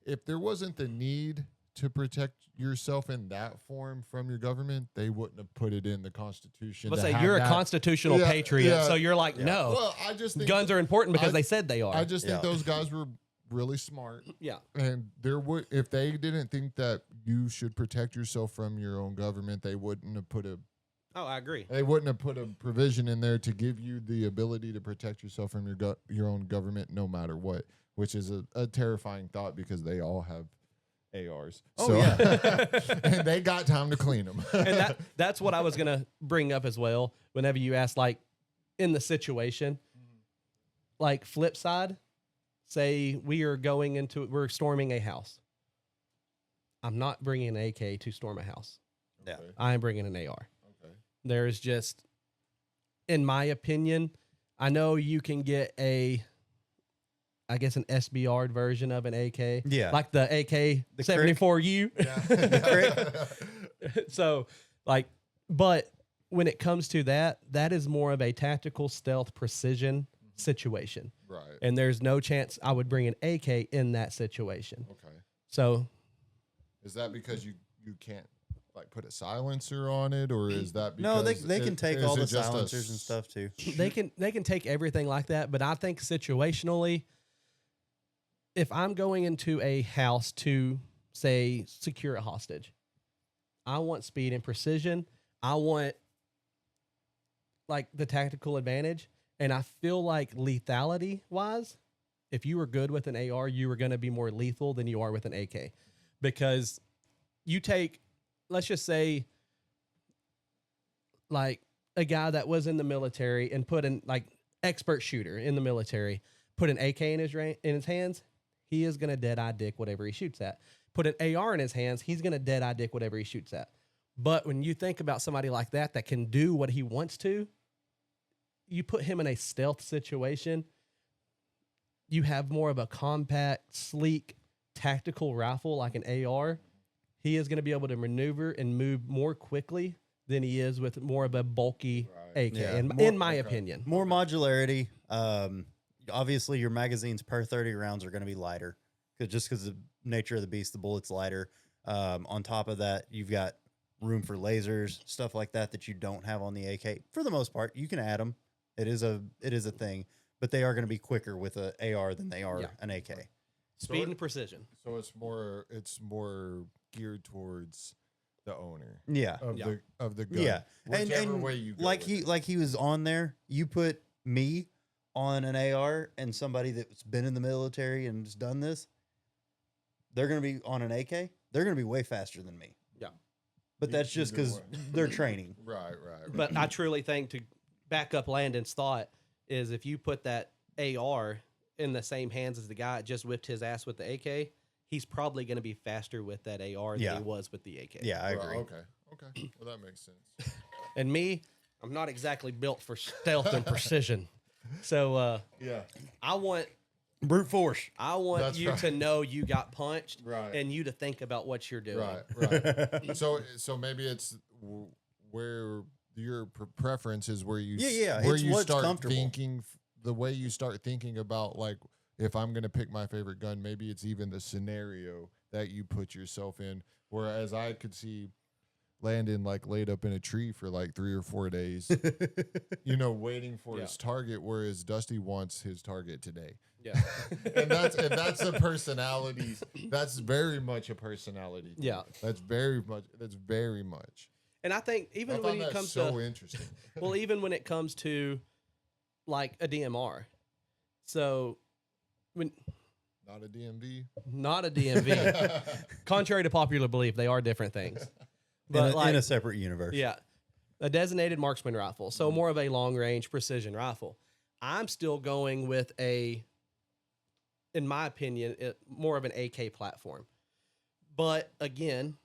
if there wasn't the need to protect yourself in that form from your government, they wouldn't have put it in the Constitution. Let's to say have you're a that. constitutional Yeah, patriot, yeah. so you're like, no, Well, I just think guns are important because I- they said they are. I just think Yeah. those guys were really smart, yeah. and if they didn't think that you should protect yourself from your own government, they wouldn't have put a I agree. provision in there to give you the ability to protect yourself from your own government, no matter what. Which is a terrifying thought because they all have ARs. Oh, yeah. And they got time to clean them. And that's what I was gonna bring up as well. Whenever you ask, like, in the situation, like flip side, say we're storming a house. I'm not bringing an AK to storm a house. Yeah. I'm bringing an AR. Okay. There's just, in my opinion, I know you can get an SBR version of an AK. Yeah. Like the AK 74U. Yeah. So, like, but when it comes to that is more of a tactical stealth precision situation. Right. And there's no chance I would bring an AK in that situation. Okay. So, Is that because you can't like put a silencer on it, or is that because No, they can take all the just a silencers and stuff too. they can take everything like that, but I think situationally, if I'm going into a house to, say, secure a hostage, I want speed and precision. I want, like, the tactical advantage. And I feel like lethality-wise, if you were good with an AR, you were going to be more lethal than you are with an AK. Because you take, let's just say, like, a guy that was in the military and put in, like, expert shooter in the military, put an AK in his hands, he is going to dead-eye dick whatever he shoots at. Put an AR in his hands, he's going to dead-eye dick whatever he shoots at. But when you think about somebody like that can do what he wants to, you put him in a stealth situation, you have more of a compact, sleek, tactical rifle like an AR. He is going to be able to maneuver and move more quickly than he is with more of a bulky AK, in my opinion. More modularity. Obviously, your magazines per 30 rounds are going to be lighter, just because the nature of the beast, the bullet's lighter. On top of that, you've got room for lasers, stuff like that you don't have on the AK. For the most part, you can add them. It is a thing, but they are going to be quicker with an AR than they are an AK. Speed and precision. So it's more geared towards the owner. Of the gun. Yeah. Whichever way you go like he was on there, you put me on an AR and somebody that's been in the military and has done this, they're going to be on an AK. They're going to be way faster than me. Yeah. But that's just because they're training. Right. But I truly think, to back up Landon's thought, is if you put that AR in the same hands as the guy that just whipped his ass with the AK, he's probably going to be faster with that AR than he was with the AK. Yeah, I agree. Okay. Well, that makes sense. And me, I'm not exactly built for stealth and precision. So I want brute force. I want That's you right. to know you got punched, Right. and you to think about what you're doing. Right. So maybe it's where your preference is, where you where it's you what's start comfortable. thinking, the way you start thinking about, like, if I'm going to pick my favorite gun, maybe it's even the scenario that you put yourself in. Whereas I could see Landon like laid up in a tree for like 3 or 4 days, waiting for his target, whereas Dusty wants his target today. Yeah. and that's a personality. That's very much a personality thing. Yeah. That's very much. And I think even I when found it that comes so to interesting. well, even when it comes to like a DMR, so when Not a DMV. not a DMV, contrary to popular belief, they are different things. But in a separate universe. yeah, a designated marksman rifle, so more of a long range precision rifle. I'm still going with in my opinion, more of an AK platform. But again,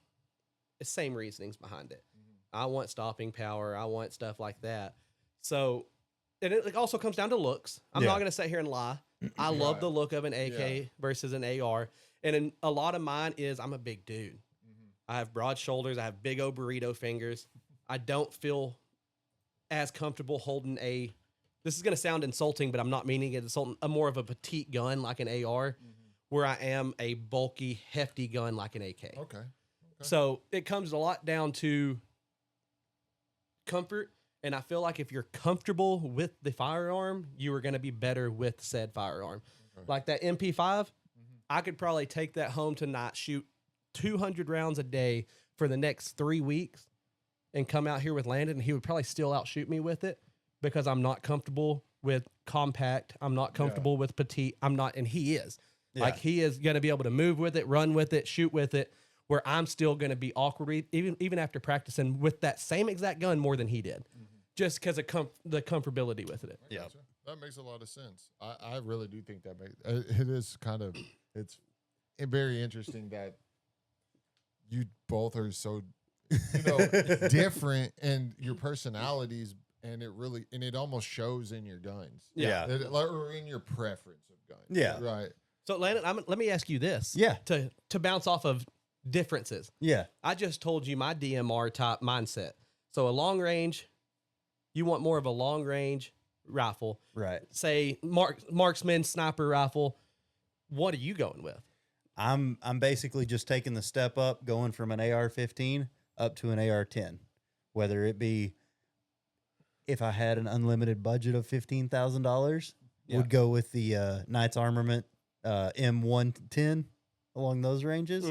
the same reasonings behind it. I want stopping power. I want stuff like that. So, and it also comes down to looks. I'm not going to sit here and lie. I love the look of an AK versus an AR. And a lot of mine is I'm a big dude. I have broad shoulders. I have big old burrito fingers. I don't feel as comfortable holding this is going to sound insulting, but I'm not meaning it insulting, a more of a petite gun like an AR, where I am a bulky, hefty gun like an AK. Okay. So it comes a lot down to comfort. And I feel like if you're comfortable with the firearm, you are going to be better with said firearm. Okay. Like that MP5, I could probably take that home tonight, shoot 200 rounds a day for the next 3 weeks, and come out here with Landon, and he would probably still outshoot me with it because I'm not comfortable with compact. I'm not comfortable with petite. I'm not, and he is. Yeah. Like, he is going to be able to move with it, run with it, shoot with it, where I'm still going to be awkward, even after practicing with that same exact gun more than he did, just because of the comfortability with it. Yeah, that makes a lot of sense. I really do think that it is kind of, it's very interesting that you both are so different in your personalities, and it almost shows in your guns. Or in your preference of guns. Yeah, right. So Landon, let me ask you this. Yeah, to bounce off of differences. Yeah, I just told you my DMR type mindset. So a long range, you want more of a long range rifle, right? Say marksman sniper rifle. What are you going with? I'm basically just taking the step up, going from an AR-15 up to an AR-10. Whether it be, if I had an unlimited budget of $15,000, would go with the Knights Armament M110 along those ranges.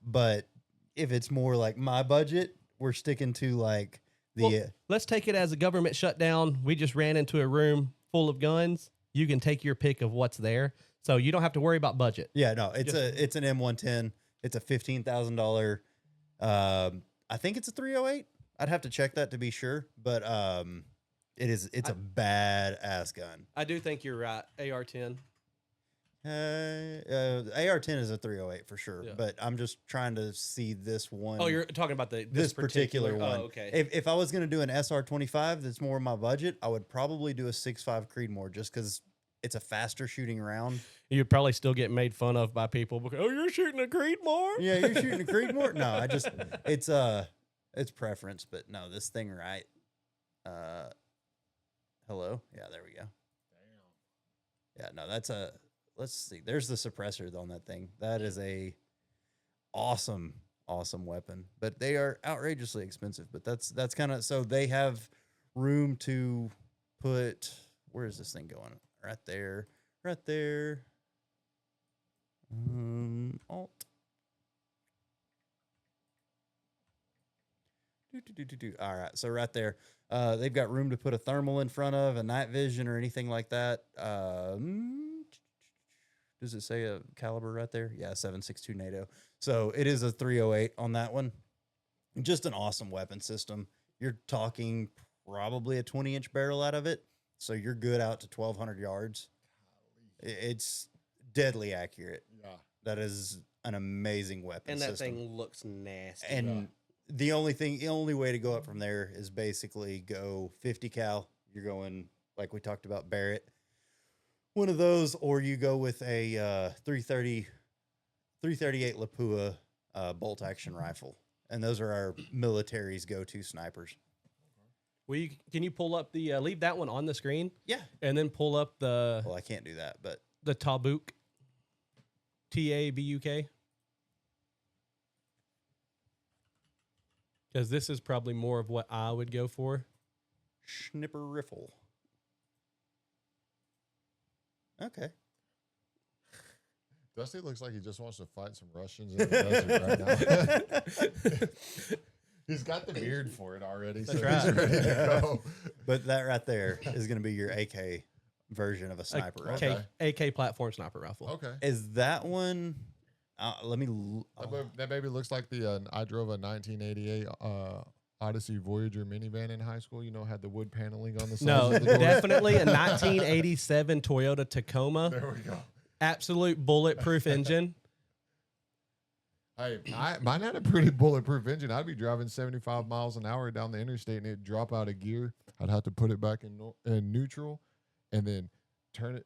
But if it's more like my budget, we're sticking to like the. Let's take it as a government shutdown. We just ran into a room full of guns. You can take your pick of what's there. So you don't have to worry about budget. Yeah, no, it's an M110. It's a $15,000. I think it's a 308. I'd have to check that to be sure, but it's a badass gun. I do think you're right. AR-10. AR-10 is a 308 for sure, Yeah. but I'm just trying to see this one. Oh, you're talking about this particular one. Oh, okay. If I was going to do an SR-25 that's more my budget, I would probably do a 6.5 Creedmoor just because it's a faster shooting round. You'd probably still get made fun of by people because, oh, you're shooting a Creedmoor? Yeah, you're shooting a Creedmoor? No, it's preference, but no, this thing right. Hello? Yeah, there we go. Damn. Yeah, no, let's see. There's the suppressor on that thing. That is a awesome weapon, but they are outrageously expensive, but that's kind of, so they have room to put, where is this thing going? Right there. Alt. All right, so right there, they've got room to put a thermal in front of a night vision or anything like that. Does it say a caliber right there? Yeah, 7.62 NATO. So it is a 308 on that one. Just an awesome weapon system. You're talking probably a 20-inch barrel out of it, so you're good out to 1,200 yards. It's deadly accurate. Yeah. That is an amazing weapon And that system. thing looks nasty. And the only way to go up from there is basically go 50 cal. You're going, like we talked about, Barrett. One of those, or you go with a 338 Lapua bolt action rifle. And those are our military's go-to snipers. Can you pull up the, leave that one on the screen? Yeah. And then pull up the... Well, I can't do that, but... The Tabuk. Tabuk. Because this is probably more of what I would go for. Schnipper Riffle. Okay. Dusty looks like he just wants to fight some Russians in the desert right now. He's got the beard for it already. That's so right. He's ready to go. But that right there is going to be your AK version of a sniper rifle. AK platform sniper rifle. Okay. Is that one... let me... That maybe looks like the I drove a 1988 Odyssey Voyager minivan in high school. You know, had the wood paneling on the sides No, of the door. definitely a 1987 Toyota Tacoma. There we go. Absolute bulletproof engine. Hey, mine had a pretty bulletproof engine. I'd be driving 75 miles an hour down the interstate and it'd drop out of gear. I'd have to put it back in neutral and then turn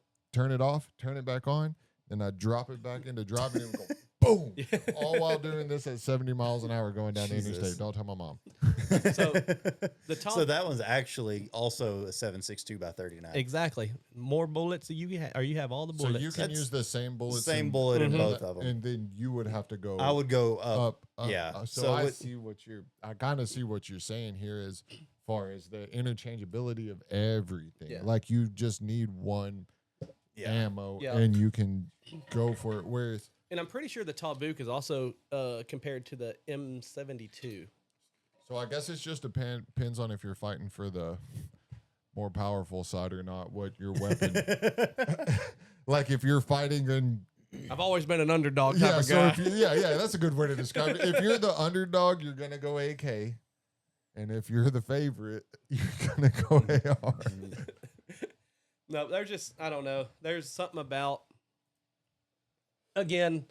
it off, turn it back on, and I'd drop it back into driving and it would go boom. All while doing this at 70 miles an hour going down the interstate. Don't tell my mom. So So that one's actually also a 7.62 by 39. Exactly. More bullets you have all the bullets. So you can use the same bullets. Same bullet in both of them. And then you would have to go. I would go up. Yeah. So I kind of see what you're saying here as far as the interchangeability of everything. Yeah. Like you just need one ammo and you can go for it. Whereas, and I'm pretty sure the Tabuk is also compared to the M72. so I guess it's just depends on if you're fighting for the more powerful side or not, what your weapon. Like if you're fighting in. I've always been an underdog type of guy. That's a good way to describe it. If you're the underdog, you're gonna go AK, and if you're the favorite, you're gonna go AR. No, there's just, I don't know. There's something about, again,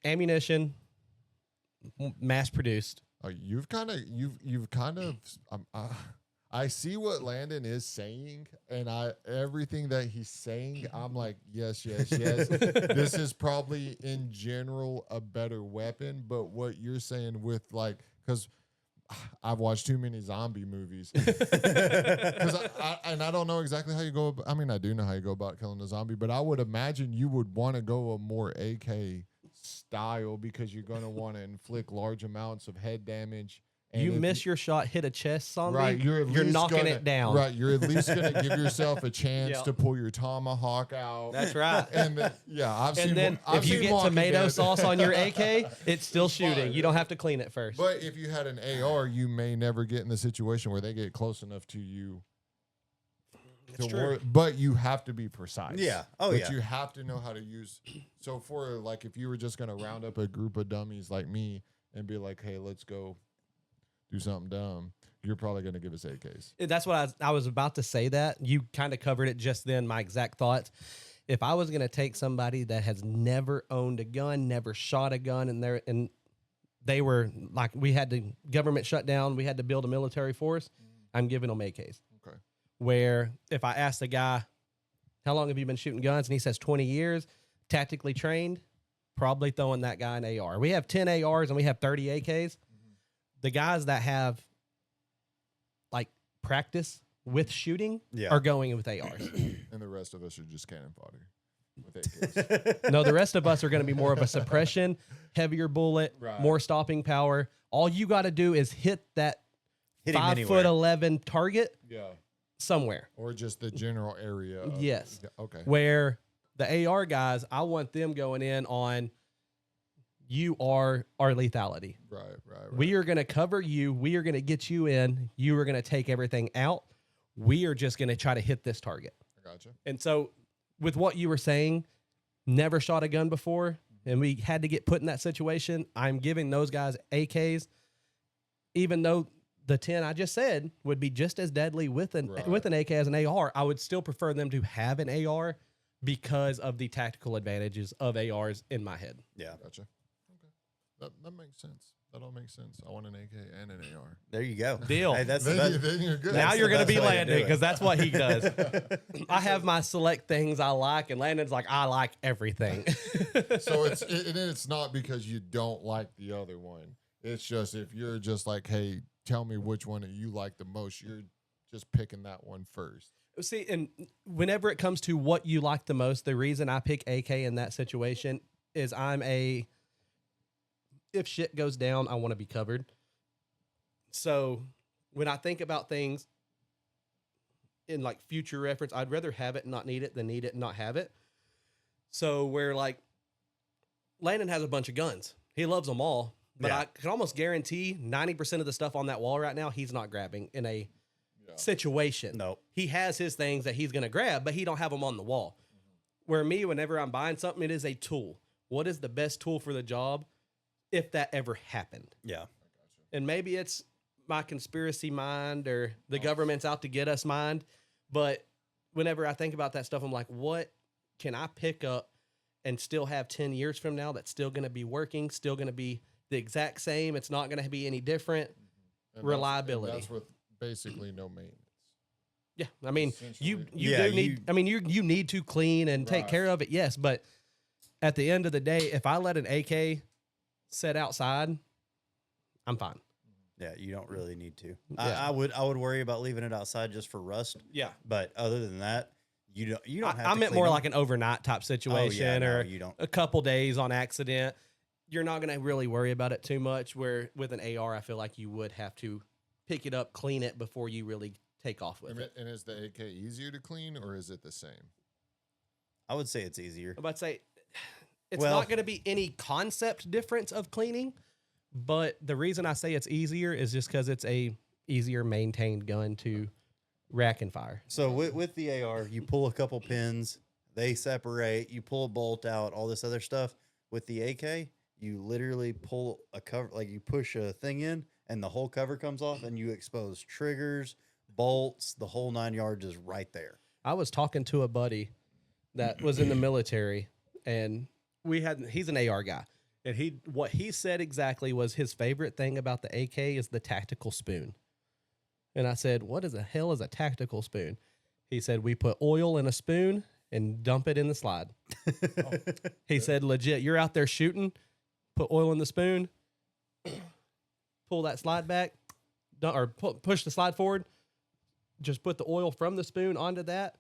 ammunition, mass produced. You've kind of. I see what Landon is saying, and everything that he's saying, I'm like, yes. This is probably in general a better weapon, but what you're saying with like, because I've watched too many zombie movies, because I don't know exactly how you go. I mean, I do know how you go about killing a zombie, but I would imagine you would want to go a more AK style because you're going to want to inflict large amounts of head damage. And you miss your shot, hit a chest zombie, right, you're knocking it down. Right, you're at least going to give yourself a chance to pull your tomahawk out. That's right. And then, if you get tomato sauce on your AK, it's still shooting. Fine. You don't have to clean it first. But if you had an AR, you may never get in the situation where they get close enough to you. That's true. But you have to be precise. Yeah. Oh, but yeah. you have to know how to use. So for like, if you were just going to round up a group of dummies like me and be like, hey, let's go do something dumb, you're probably going to give us AKs. That's what I was about to say. That you kind of covered it just then. My exact thoughts if I was going to take somebody that has never owned a gun, never shot a gun, and they were like, we had the government shut down, we had to build a military force, I'm giving them AKs. Okay. Where if I ask the guy, how long have you been shooting guns? And he says 20 years, tactically trained, probably throwing that guy an AR. We have 10 ARs and we have 30 AKs. The guys that have like practice with shooting are going with ARs. And the rest of us are just cannon fodder with AKs. No, the rest of us are going to be more of a suppression, heavier bullet, more stopping power. All you got to do is hit that 5'11" target somewhere. Or just the general area. Yes. Okay. Where the AR guys, I want them going in on you are our lethality. Right. We are going to cover you. We are going to get you in. You are going to take everything out. We are just going to try to hit this target. I gotcha. And so with what you were saying, never shot a gun before, and we had to get put in that situation, I'm giving those guys AKs, even though the 10 I just said would be just as deadly with an AK as an AR. I would still prefer them to have an AR because of the tactical advantages of ARs in my head. Yeah. Gotcha. Okay. That makes sense. That all makes sense. I want an AK and an AR. There you go. Deal. Hey, that's Then you're good. Now you're going to be way to do Landon it. because that's what he does. I have my select things I like, and Landon's like, I like everything. So it's not because you don't like the other one. It's just if you're just like, hey, tell me which one you like the most, you're just picking that one first. See, and whenever it comes to what you like the most, the reason I pick AK in that situation is if shit goes down, I want to be covered. So when I think about things in like future reference, I'd rather have it and not need it than need it and not have it. So where like Landon has a bunch of guns. He loves them all, but I can almost guarantee 90% of the stuff on that wall right now, he's not grabbing in a situation. Nope. He has his things that he's going to grab, but he don't have them on the wall. Where me, whenever I'm buying something, it is a tool. What is the best tool for the job if that ever happened? Yeah. And maybe it's my conspiracy mind or the government's out to get us mind. But whenever I think about that stuff, I'm like, what can I pick up and still have 10 years from now that's still going to be working, still going to be the exact same? It's not going to be any different. And Reliability. That's with basically no maintenance. Yeah, I mean, you Yeah, do need. I mean, you need to clean and take care of it. Yes, but at the end of the day, if I let an AK sit outside, I'm fine. Yeah, you don't really need to. Yeah. I would worry about leaving it outside just for rust. Yeah, But other than that, you don't have I to meant clean more them. like an overnight type situation, no, or you don't. a couple days on accident. You're not going to really worry about it too much. Where with an AR, I feel like you would have to pick it up, clean it before you really take off with it. And is the AK easier to clean or is it the same? I would say it's easier. I'm about to say it's Well- not going to be any concept difference of cleaning, but the reason I say it's easier is just because it's a easier maintained gun to rack and fire. So with the AR, you pull a couple pins, they separate, you pull a bolt out, all this other stuff. With the AK, you literally pull a cover, like you push a thing in and the whole cover comes off and you expose triggers, bolts, the whole 9 yards is right there. I was talking to a buddy that was in the military, and he's an AR guy, and what he said exactly was his favorite thing about the AK is the tactical spoon. And I said, what the hell is a tactical spoon? He said, we put oil in a spoon and dump it in the slide. He said, legit, you're out there shooting, put oil in the spoon, pull that slide back, push the slide forward, just put the oil from the spoon onto that,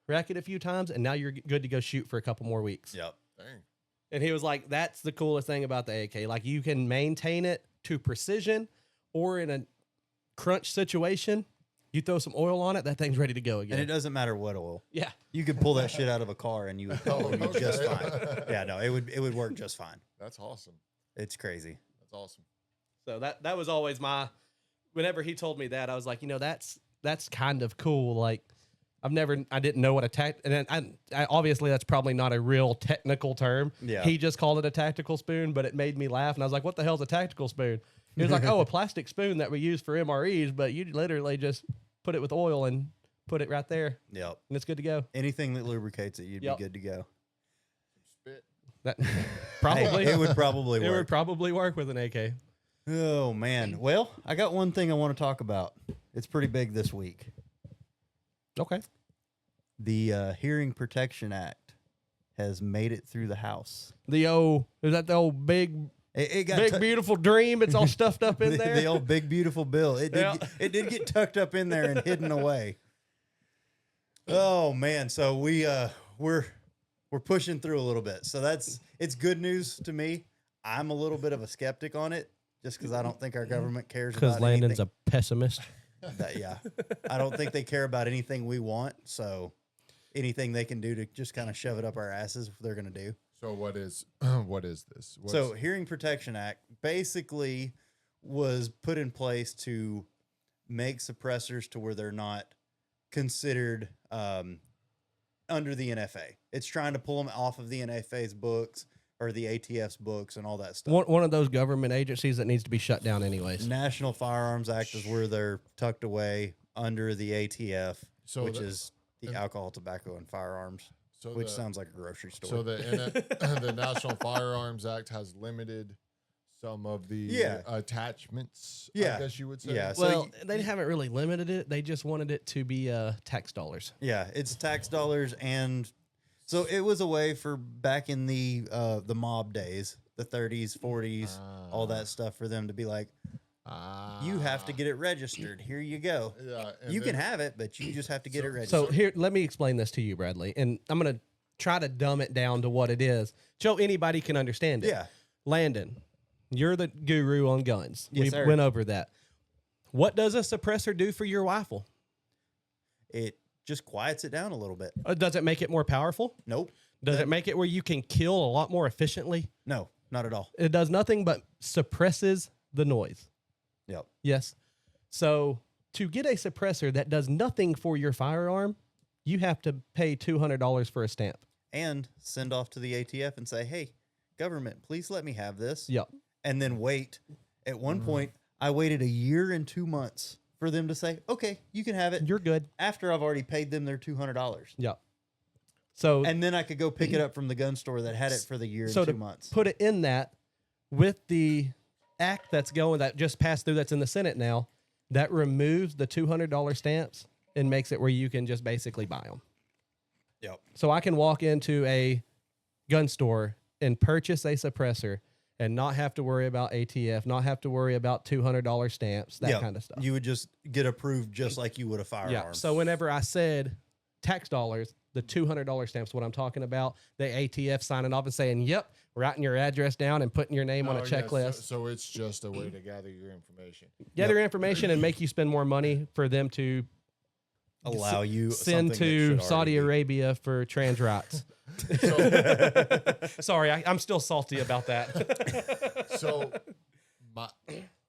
rack it a few times, and now you're good to go shoot for a couple more weeks. Yep. Dang. And he was like, that's the coolest thing about the AK. Like, you can maintain it to precision, or in a crunch situation, you throw some oil on it, that thing's ready to go again. And it doesn't matter what oil. Yeah. You could pull that shit out of a car and you would probably be just fine. Yeah, no, it would work just fine. That's awesome. It's crazy. That's awesome. So that was always whenever he told me that, I was like, that's kind of cool. Like, I didn't know what and I obviously that's probably not a real technical term. Yeah. He just called it a tactical spoon, but it made me laugh. And I was like, what the hell's a tactical spoon? He was like, oh, a plastic spoon that we use for MREs, but you literally just put it with oil and put it right there, Yep. and it's good to go. Anything that lubricates it, you'd Yep. be good to go. Spit. That probably Hey, it would probably it work. would probably work with an AK. Oh man. Well, I got one thing I want to talk about. It's pretty big this week. Okay. The Hearing Protection Act has made it through the House. Is that the old big It got big beautiful dream? It's all stuffed up in there. the old big beautiful bill. It did. Yeah. It did get tucked up in there and hidden away. Oh man. So we're pushing through a little bit. So it's good news to me. I'm a little bit of a skeptic on it, just because I don't think our government cares about Because Landon's anything. a pessimist. Yeah, I don't think they care about anything we want. So anything they can do to just kind of shove it up our asses, they're going to do. So what is this? So Hearing Protection Act basically was put in place to make suppressors to where they're not considered under the NFA. It's trying to pull them off of the NFA's books or the ATF's books and all that stuff. One of those government agencies that needs to be shut down anyways. National Firearms Act is where they're tucked away under the ATF, So which the- is the Alcohol, Tobacco, and Firearms, so which the- sounds like a grocery store. So the National Firearms Act has limited some of the Yeah. attachments. Yeah. I guess you would say. Yeah. So Well, they haven't really limited it. They just wanted it to be tax dollars. yeah, it's tax dollars, and so it was a way for back in the mob days, the 30s, 40s, all that stuff, for them to be like, you have to get it registered. Here you go. Yeah, and You can then- have it, but you just have to get it registered. So here, let me explain this to you, Bradley, and I'm gonna try to dumb it down to what it is, so anybody can understand it. Yeah. Landon, you're the guru on guns. Yes, we sir. went over that. What does a suppressor do for your rifle? It just quiets it down a little bit. Does it make it more powerful? Nope. Does it make it where you can kill a lot more efficiently? No, not at all. It does nothing but suppresses the noise. Yep. Yes. So to get a suppressor that does nothing for your firearm, you have to pay $200 for a stamp. And send off to the ATF and say, hey, government, please let me have this. Yep. And then wait. At one point, I waited 1 year and 2 months for them to say, okay, you can have it. You're good. After I've already paid them their $200. Yep. So And then I could go pick it up from the gun store that had it for the year and so 2 to months. put it in that, with the act that just passed through, that's in the Senate now, that removes the $200 stamps and makes it where you can just basically buy them. Yep. So I can walk into a gun store and purchase a suppressor and not have to worry about ATF, not have to worry about $200 stamps, that Yep. kind of stuff. You would just get approved just like you would a firearm. Yeah. So whenever I said tax dollars, the $200 stamps, what I'm talking about, the ATF signing off and saying, yep, writing your address down and putting your name on a Oh, yeah, checklist. so it's just a way to gather your information. Gather information and make you spend more money for them to allow you send something that to should Saudi already be- Arabia for trans rights. Sorry, I'm still salty about that. So my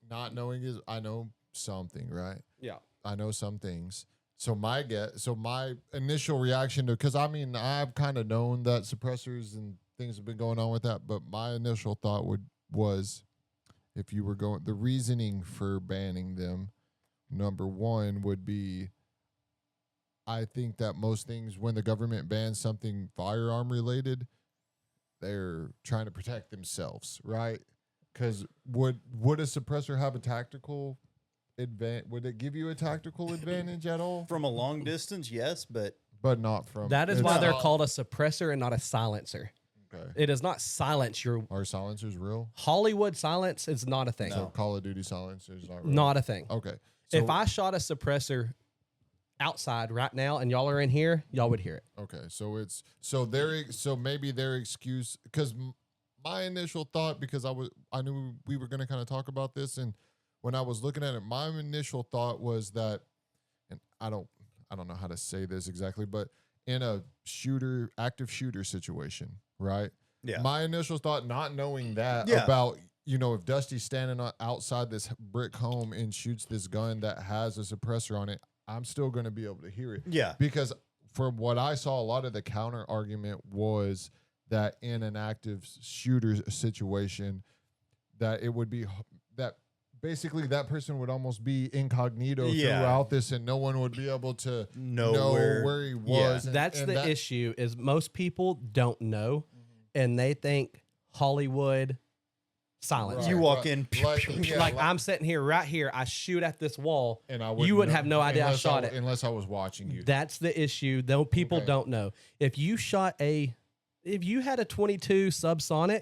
not knowing is I know something, right? Yeah. I know some things. So my initial reaction to, because I mean I've kind of known that suppressors and things have been going on with that, but my initial thought was if you were going, the reasoning for banning them, number one would be, I think that most things when the government bans something firearm related, they're trying to protect themselves, right? Because would a suppressor have a tactical advantage? Would it give you a tactical advantage at all? From a long distance, yes, but But not from. That is it's why they're not- called a suppressor and not a silencer. Okay. It does not silence your Are silencers real? Hollywood silence is not a thing. So Call of Duty silencers not real. Not a thing. Okay. If I shot a suppressor outside right now and y'all are in here, y'all would hear it. Okay, so maybe their excuse, because my initial thought, because I knew we were going to kind of talk about this, and when I was looking at it, my initial thought was that, and I don't know how to say this exactly, but in a active shooter situation, right? yeah. My initial thought, not knowing that Yeah. about, if Dusty's standing outside this brick home and shoots this gun that has a suppressor on it, I'm still going to be able to hear it. Yeah. Because from what I saw, a lot of the counter argument was that in an active shooter situation, that it would be that basically that person would almost be incognito Yeah. throughout this, and no one would be able to know where he was. And, That's and the issue is most people don't know, and they think Hollywood silence. You walk in, Like I'm sitting here, right here. I shoot at this wall, and you wouldn't have no idea I shot it unless I was watching you. That's the issue. Though people don't know. If you had a 22 subsonic,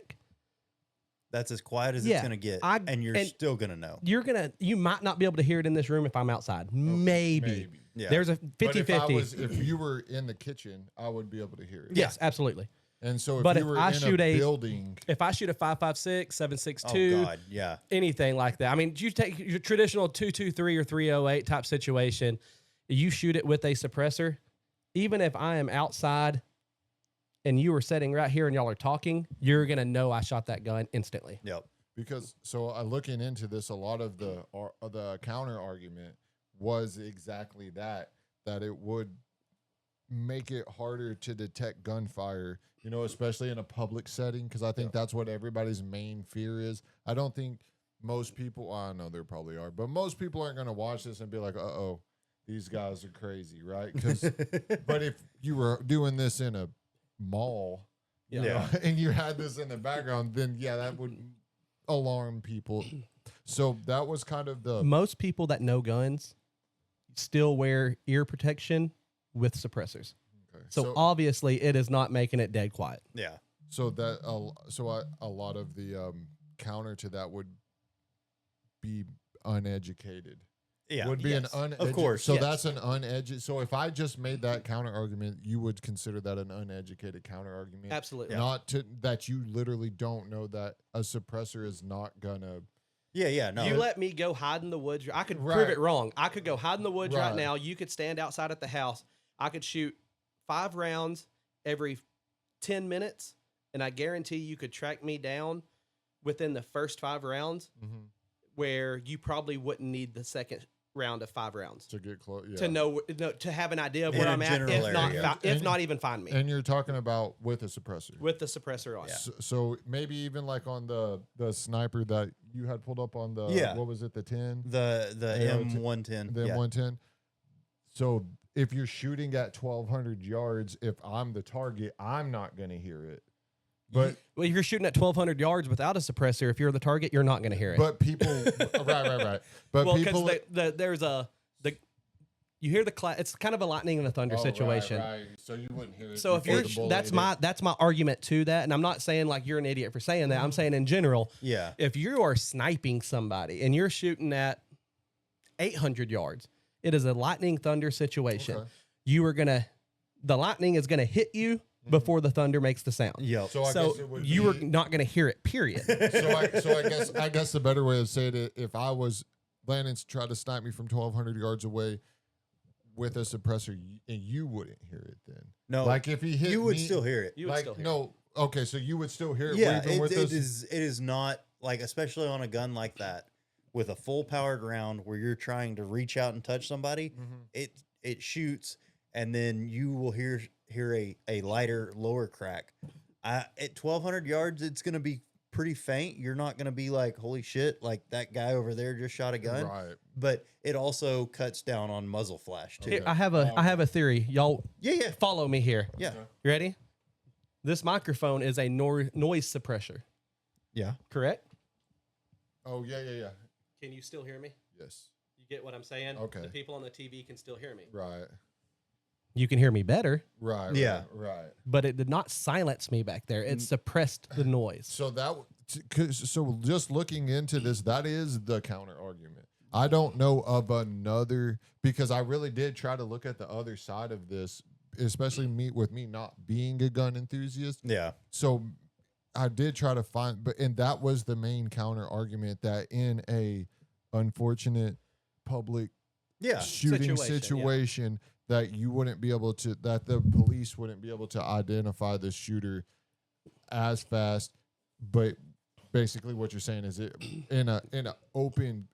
that's as quiet as it's gonna get, and you're still gonna know. You might not be able to hear it in this room if I'm outside. Maybe. Yeah. There's a 50-50. If you were in the kitchen, I would be able to hear it. Yes, absolutely. And so But if if you were I in shoot a a- building, If I shoot a 5.56, 7.62, Oh God, yeah. anything like that. I mean, you take your traditional 223 or 308 type situation, you shoot it with a suppressor. Even if I am outside and you are sitting right here and y'all are talking, you're going to know I shot that gun instantly. Yep. because looking into this, a lot of the counter argument was exactly that it would make it harder to detect gunfire, especially in a public setting, because I think that's what everybody's main fear is. I don't think most people, I know there probably are, but most people aren't going to watch this and be like, uh-oh, these guys are crazy, right? But if you were doing this in a mall, and you had this in the background, then that would alarm people. So that was kind of Most people that know guns still wear ear protection with suppressors. Okay. So obviously it is not making it dead quiet. Yeah. So a lot of the counter to that would be uneducated. Yeah. Would be Yes. an Of course. So yes. that's an uneducated. So if I just made that counter argument, you would consider that an uneducated counter argument. Absolutely. Not that you literally don't know that a suppressor is not gonna. Yeah. No. You let me go hide in the woods. I could prove Right. it wrong. I could go hide in the woods right Right. now. You could stand outside at the house. I could shoot 5 rounds every 10 minutes, and I guarantee you could track me down within the first 5 rounds, where you probably wouldn't need the second round of 5 rounds To get close, to know to have an idea of In where a I'm at. general If not, area. if not even find me and you're talking about with a suppressor. with the suppressor on. So maybe even like on the sniper that you had pulled up on the what was it, the 10, the M110. the M110. So if you're shooting at 1,200 yards, if I'm the target, I'm not going to hear it. But Well, if you're shooting at 1,200 yards without a suppressor, if you're the target, you're not going to hear it. but people, right. But Well, people, because there's you hear it's kind of a lightning and a thunder situation. Right. So you wouldn't hear it. So if before you're the bullet that's hit. my argument to that, and I'm not saying like you're an idiot for saying that. I'm saying in general, Yeah. if you are sniping somebody and you're shooting at 800 yards, it is a lightning thunder situation. Okay. The lightning is gonna hit you before the thunder makes the sound. Yep. So I So guess it would you be, are not gonna hear it. Period. So I guess the better way to say it, if I was Landon's tried to snipe me from 1,200 yards away with a suppressor, and you wouldn't hear it then. No. Like if he hit You would me, still hear it. You would like still hear no. Okay, so you would still hear it. Yeah. even with It this. is not like, especially on a gun like that with a full powered round where you're trying to reach out and touch somebody. It shoots, and then you will hear a lighter, lower crack. At 1,200 yards, it's going to be pretty faint. You're not going to be like, holy shit, like that guy over there just shot a gun. Right. But it also cuts down on muzzle flash too. Here, I have a theory. Y'all Yeah. follow me here. Yeah. You ready? This microphone is a noise suppressor, Yeah. correct? Oh yeah. Can you still hear me? Yes. You get what I'm saying? Okay. The people on the TV can still hear me. Right. You can hear me better, Right. Yeah. Right. but it did not silence me back there. It suppressed the noise. So so just looking into this, that is the counter argument. I don't know of another, because I really did try to look at the other side of this, especially me not being a gun enthusiast. Yeah. So I did try to find, and that was the counter argument, that in a unfortunate public Yeah. shooting Situation, situation that you wouldn't be able to, that the police wouldn't be able to identify the shooter as fast. But basically what you're saying is, it in a open,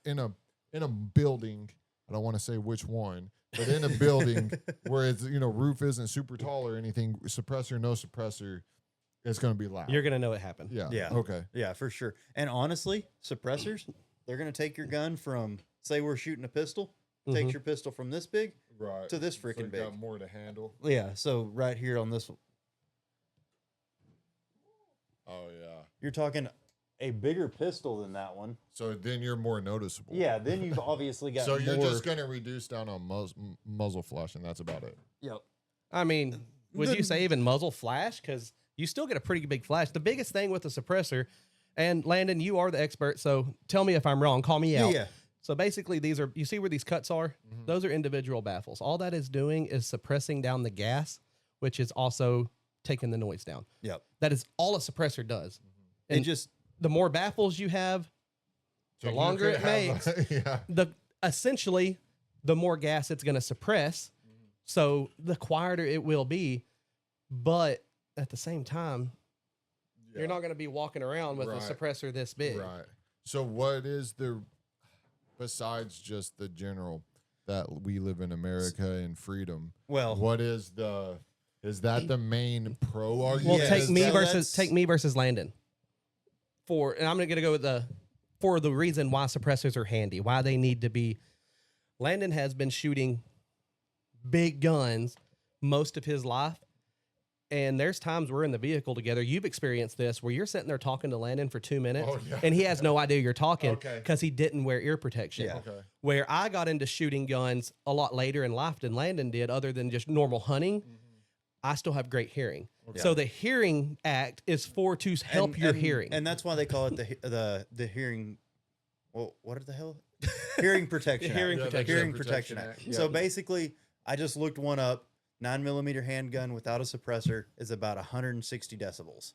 in a building, I don't want to say which one, but in a building where it's, roof isn't super tall or anything, suppressor, no suppressor, it's going to be loud. You're going to know it happened. Yeah. Yeah. Okay. Yeah, for sure. And honestly, suppressors, they're going to take your gun from, say we're shooting a pistol, Mhm. takes your pistol from this big Right. to this So freaking you big. got more to handle. Yeah, so right here on this one, Oh yeah. you're talking a bigger pistol than that one. So then you're more noticeable. Yeah, then you've obviously got So you're more. just gonna reduce down on muzzle flash, and that's about it. Yep. I mean, would you say even muzzle flash? Because you still get a pretty big flash. The biggest thing with the suppressor, and Landon, you are the expert, so tell me if I'm wrong. Call me out. Yeah. So basically, these are, you see where these cuts are? Mhm. Those are individual baffles. All that is doing is suppressing down the gas, which is also taking the noise down. Yep. That is all a suppressor does. It And just the more baffles you have, So the you longer could it have makes, yeah. essentially, the more gas it's going to suppress. So the quieter it will be. But at the same time, you're not going to be walking around with Right. a suppressor this big. Right. So what is the, besides just the general that we live in America and freedom, well, what is that the main pro argument? Well, Yeah, take me that's- take me versus Landon. And I'm gonna go with for the reason why suppressors are handy, why they need to be. Landon has been shooting big guns most of his life, and there's times we're in the vehicle together. You've experienced this where you're sitting there talking to Landon for 2 minutes, Oh, yeah. and he has no idea you're talking Okay. because he didn't wear ear protection. Yeah. Okay. Where I got into shooting guns a lot later in life than Landon did, other than just normal hunting. I still have great hearing. Okay. So the hearing act is to help your hearing. and that's why they call it the hearing. Well, what the hell? Hearing protection. The hearing Act. protection. Hearing protection Act. Yeah. So basically, I just looked one up. 9mm handgun without a suppressor is about 160 decibels.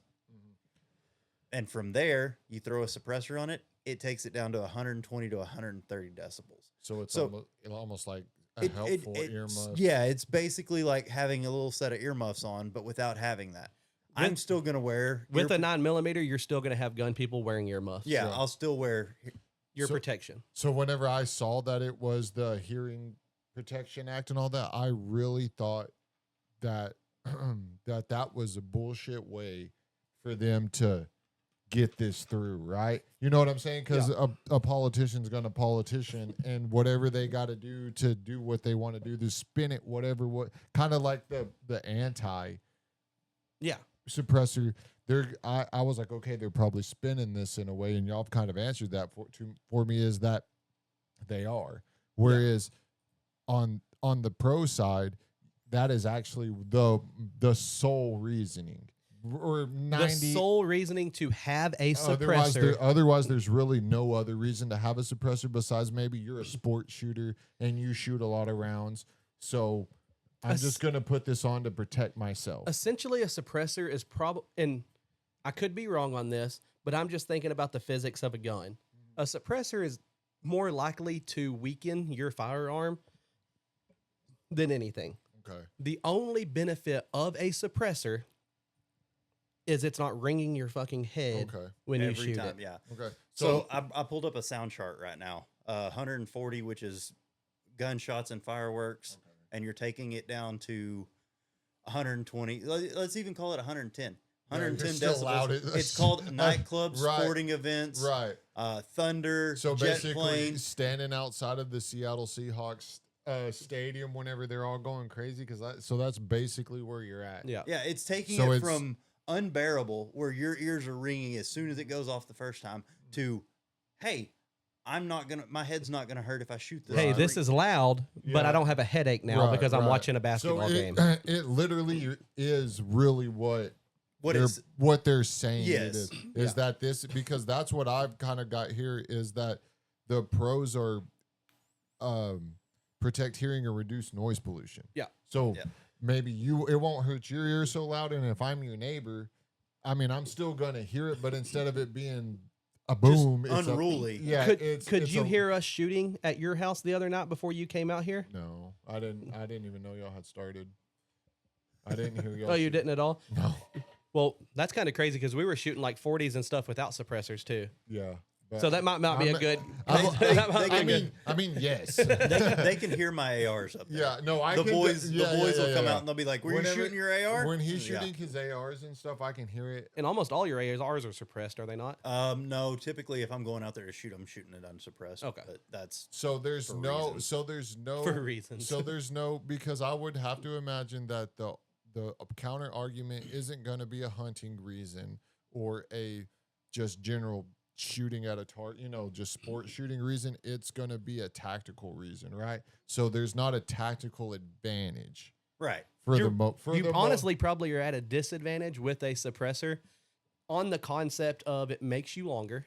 And from there, you throw a suppressor on it, it takes it down to 120 to 130 decibels. So it's So- almost like a helpful earmuff. Yeah, it's basically like having a little set of earmuffs on, but without having that. I'm still gonna wear With a 9mm, you're still going to have gun people wearing earmuffs. yeah, Yeah. I'll still wear. Your So- protection. So whenever I saw that it was the Hearing Protection Act and all that, I really thought that that was a bullshit way for them to get this through, right? You know what I'm saying? Because a politician's gonna politician, and whatever they got to do what they want to do, to spin it, what kind of like the anti Yeah. suppressor. I was like, okay, they're probably spinning this in a way, and y'all have kind of answered that for me, is that they are. Whereas on the pro side, that is actually the sole reasoning, or 90. The sole reasoning to have a Otherwise, suppressor. otherwise, there's really no other reason to have a suppressor besides maybe you're a sport shooter and you shoot a lot of rounds. So I'm just gonna put this on to protect myself. Essentially, a suppressor is probably, and I could be wrong on this, but I'm just thinking about the physics of a gun. A suppressor is more likely to weaken your firearm than anything. Okay. The only benefit of a suppressor is it's not ringing your fucking head Okay. when you every shoot time. it. Yeah. Okay. So I pulled up a sound chart right now. 140, which is gunshots and fireworks, and you're taking it down to 120. Let's even call it 110. 110 still decibels. loud. It's called nightclubs, Right. sporting events, right. thunder, So jet basically, planes. standing outside of the Seattle Seahawks stadium whenever they're all going crazy, so that's basically where you're at. Yeah. Yeah, it's taking So it it's- from unbearable, where your ears are ringing as soon as it goes off the first time, to, hey, my head's not gonna hurt if I shoot this. Hey, Right. this is loud, but Yeah. I don't have a headache now Right, because I'm right. watching a basketball so game. It literally is really what they're saying. Yes. Is that this, because that's what I've kind of got here, is that the pros are protect hearing or reduce noise pollution. Yeah. So Yeah. maybe it won't hurt your ears so loud, and if I'm your neighbor, I mean, I'm still gonna hear it, but instead of it being a boom, it's unruly. Yeah. could it's you hear us shooting at your house the other night before you came out here? No, I didn't even know y'all had started. I didn't hear y'all. Oh, you shoot. didn't at all? No. Well, that's kind of crazy because we were shooting like 40s and stuff without suppressors too. Yeah. But So that might not be a good. I mean, yes. They can hear my ARs up there. Yeah, no, I The can. boys will come yeah. out and they'll be like, "Were Whenever- you shooting your AR?" When he's shooting his ARs and stuff, I can hear it. And almost all your ARs are suppressed, are they not? No. Typically, if I'm going out there to shoot, I'm shooting it unsuppressed. Okay. But that's So there's For no. reasons. So there's no. For reasons. So there's no, because I would have to imagine that the counter argument isn't going to be a hunting reason or a just general shooting at a target, just sport shooting reason. It's going to be a tactical reason, right? So there's not a tactical advantage right. for You're- the mo. For You the mo- honestly probably are at a disadvantage with a suppressor on the concept of it makes you longer.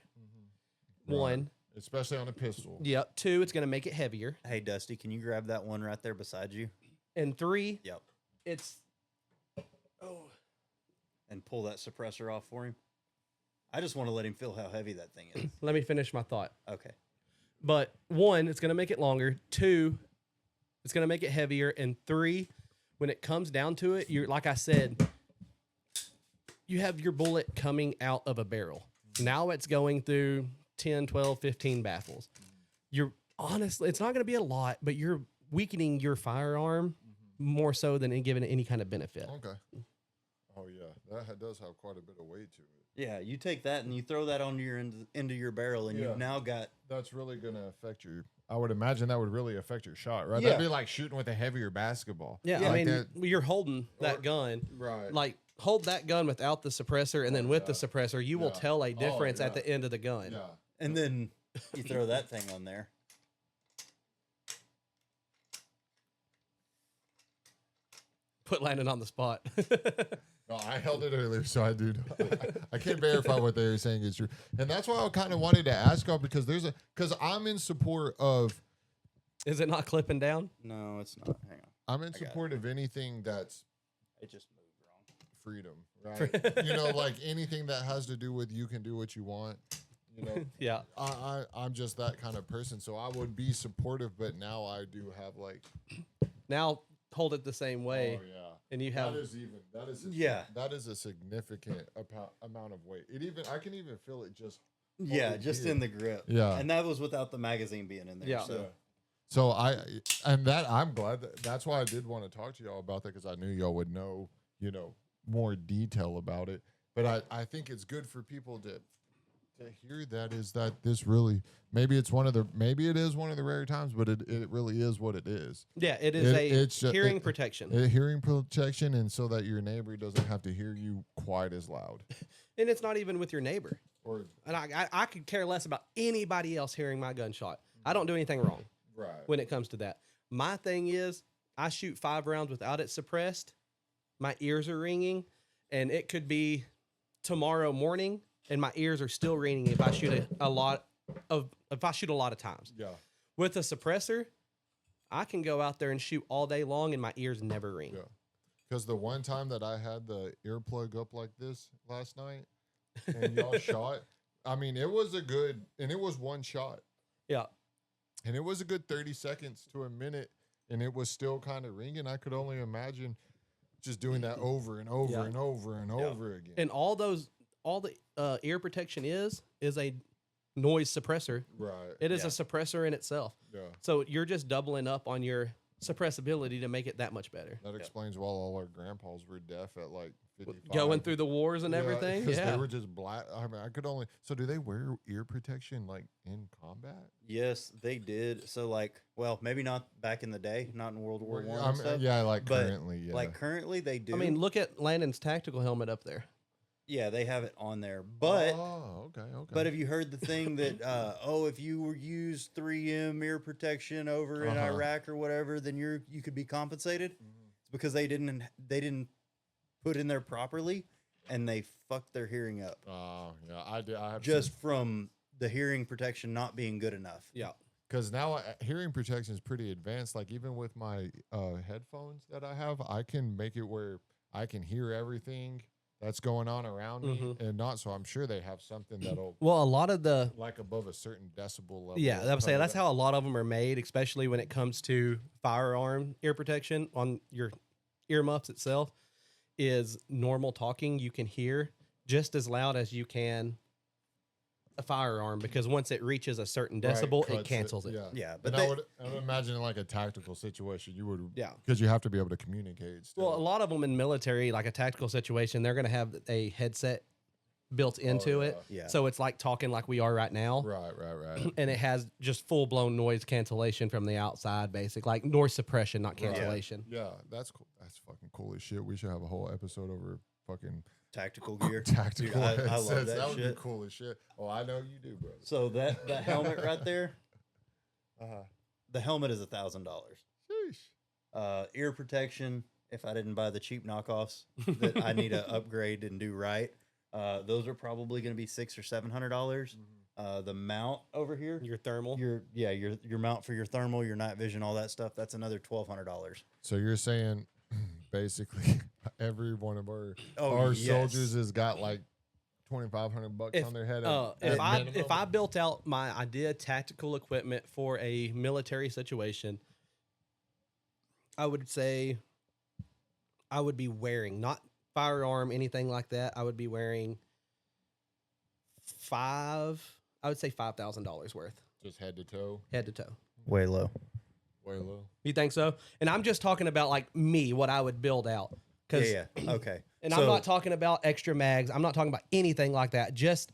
Right. One. especially on a pistol. Yep. Two, it's going to make it heavier. Hey, Dusty, can you grab that one right there beside you? And three, Yep. it's. And pull that suppressor off for him. I just want to let him feel how heavy that thing is. Let me finish my thought. Okay. But one, it's going to make it longer. Two, it's going to make it heavier. And three, when it comes down to it, you're like I said, you have your bullet coming out of a barrel. Now it's going through 10, 12, 15 baffles. You're honestly, it's not going to be a lot, but you're weakening your firearm more so than giving it any kind of benefit. Okay. Oh yeah, that does have quite a bit of weight to it. Yeah, you take that and you throw that on your into your barrel, and Yeah. you've now got. That's really going to affect your. I would imagine that would really affect your shot, right? Yeah. That'd be like shooting with a heavier basketball. Yeah, Yeah. I Like mean, that- you're holding that gun. Right. Like, hold that gun without the suppressor, and then with the yeah. suppressor, you will Yeah. tell a Oh, difference at yeah. the end of the gun. Yeah. And then you throw that thing on there. Put Landon on the spot. No, I held it earlier, so I do. I can't verify what they were saying is true, and that's why I kind of wanted to ask y'all because because I'm in support of. Is it not clipping down? No, it's not. Hang on. I'm in got it. support of anything that's It just moved wrong. freedom, right? Like anything that has to do with you can do what you want. Yeah. I'm just that kind of person, so I would be supportive. But now I do have like, Now hold it the same way, oh yeah, and you have. that is a significant amount of weight. I can even feel it just. Yeah, over just here. in the grip. Yeah. And that was without the magazine being in there. Yeah. So. So I'm glad that's why I did want to talk to y'all about that because I knew y'all would know, more detail about it. But I think it's good for people to hear that this really maybe it is one of the rare times, but it really is what it is. Yeah, it is it's a hearing protection. Hearing protection, and so that your neighbor doesn't have to hear you quite as loud. And it's not even with your neighbor. Or And I could care less about anybody else hearing my gunshot. I don't do anything wrong right. when it comes to that. My thing is, I shoot 5 rounds without it suppressed. My ears are ringing, and it could be tomorrow morning, and my ears are still ringing if I shoot a lot of times. Yeah. With a suppressor, I can go out there and shoot all day long, and my ears never ring. Yeah. Because the one time that I had the earplug up like this last night and y'all shot, I mean, it was one shot. Yeah. And it was a good 30 seconds to a minute, and it was still kind of ringing. I could only imagine just doing that over and over Yeah. and over and over again. And all the ear protection is a noise suppressor. Right. It is Yeah. a suppressor in itself. Yeah. So you're just doubling up on your suppressibility to make it that much better. That explains why all our grandpas were deaf at like 55. Going through the wars and everything. 'cause Yeah. they were just black. I mean, I could only. So, do they wear ear protection like in combat? Yes, they did. So, maybe not back in the day, not in World War One. I mean, Stuff, yeah, like but, currently, yeah. Like currently, they do. I mean, look at Landon's tactical helmet up there. yeah, they have it on there. But okay. but have you heard the thing that if you use 3M ear protection over in Iraq or whatever, then you could be compensated? It's because they didn't put in there properly, and they fucked their hearing up Oh, yeah, I did. I have just from the hearing protection not being good enough. Yeah. because now hearing protection is pretty advanced. Like even with my headphones that I have, I can make it where I can hear everything that's going on around me, and not. So I'm sure they have something that'll Well, a lot of the like above a certain decibel level. yeah, I would say that's how a lot of them are made, especially when it comes to firearm ear protection on your earmuffs itself. Is normal talking you can hear just as loud as you can a firearm because once it reaches a certain Right, decibel, it cuts cancels it. Yeah, but But I would imagine in like a tactical situation, you would, Yeah. because you have to be able to communicate. Still. Well, a lot of them in military, like a tactical situation, they're going to have a headset built into it. Yeah. So it's like talking like we are right now. Right. And it has just full blown noise cancellation from the outside, basic like noise suppression, not cancellation. Yeah, that's cool. That's fucking cool as shit. We should have a whole episode over fucking tactical gear. tactical Dude, I love headsets. that would shit. be cool as shit. Oh, I know you do, brother. So that helmet right there, Uh-huh. the helmet is $1,000. Sheesh. Ear protection, if I didn't buy the cheap knockoffs that I need to upgrade and do right, those are probably going to be $600 or $700. The mount over here, Your thermal. your mount for your thermal, your night vision, all that stuff, that's another $1,200. So you're saying basically every one of our Yes. soldiers has got like $2,500 on their head. If I built out my idea tactical equipment for a military situation, I would say I would be wearing not firearm, anything like that. I would be wearing $5,000 worth, just head to toe, head to toe. Way low. way low. You think so? And I'm just talking about like me, what I would build out. Yeah. Okay. And So- I'm not talking about extra mags. I'm not talking about anything like that. Just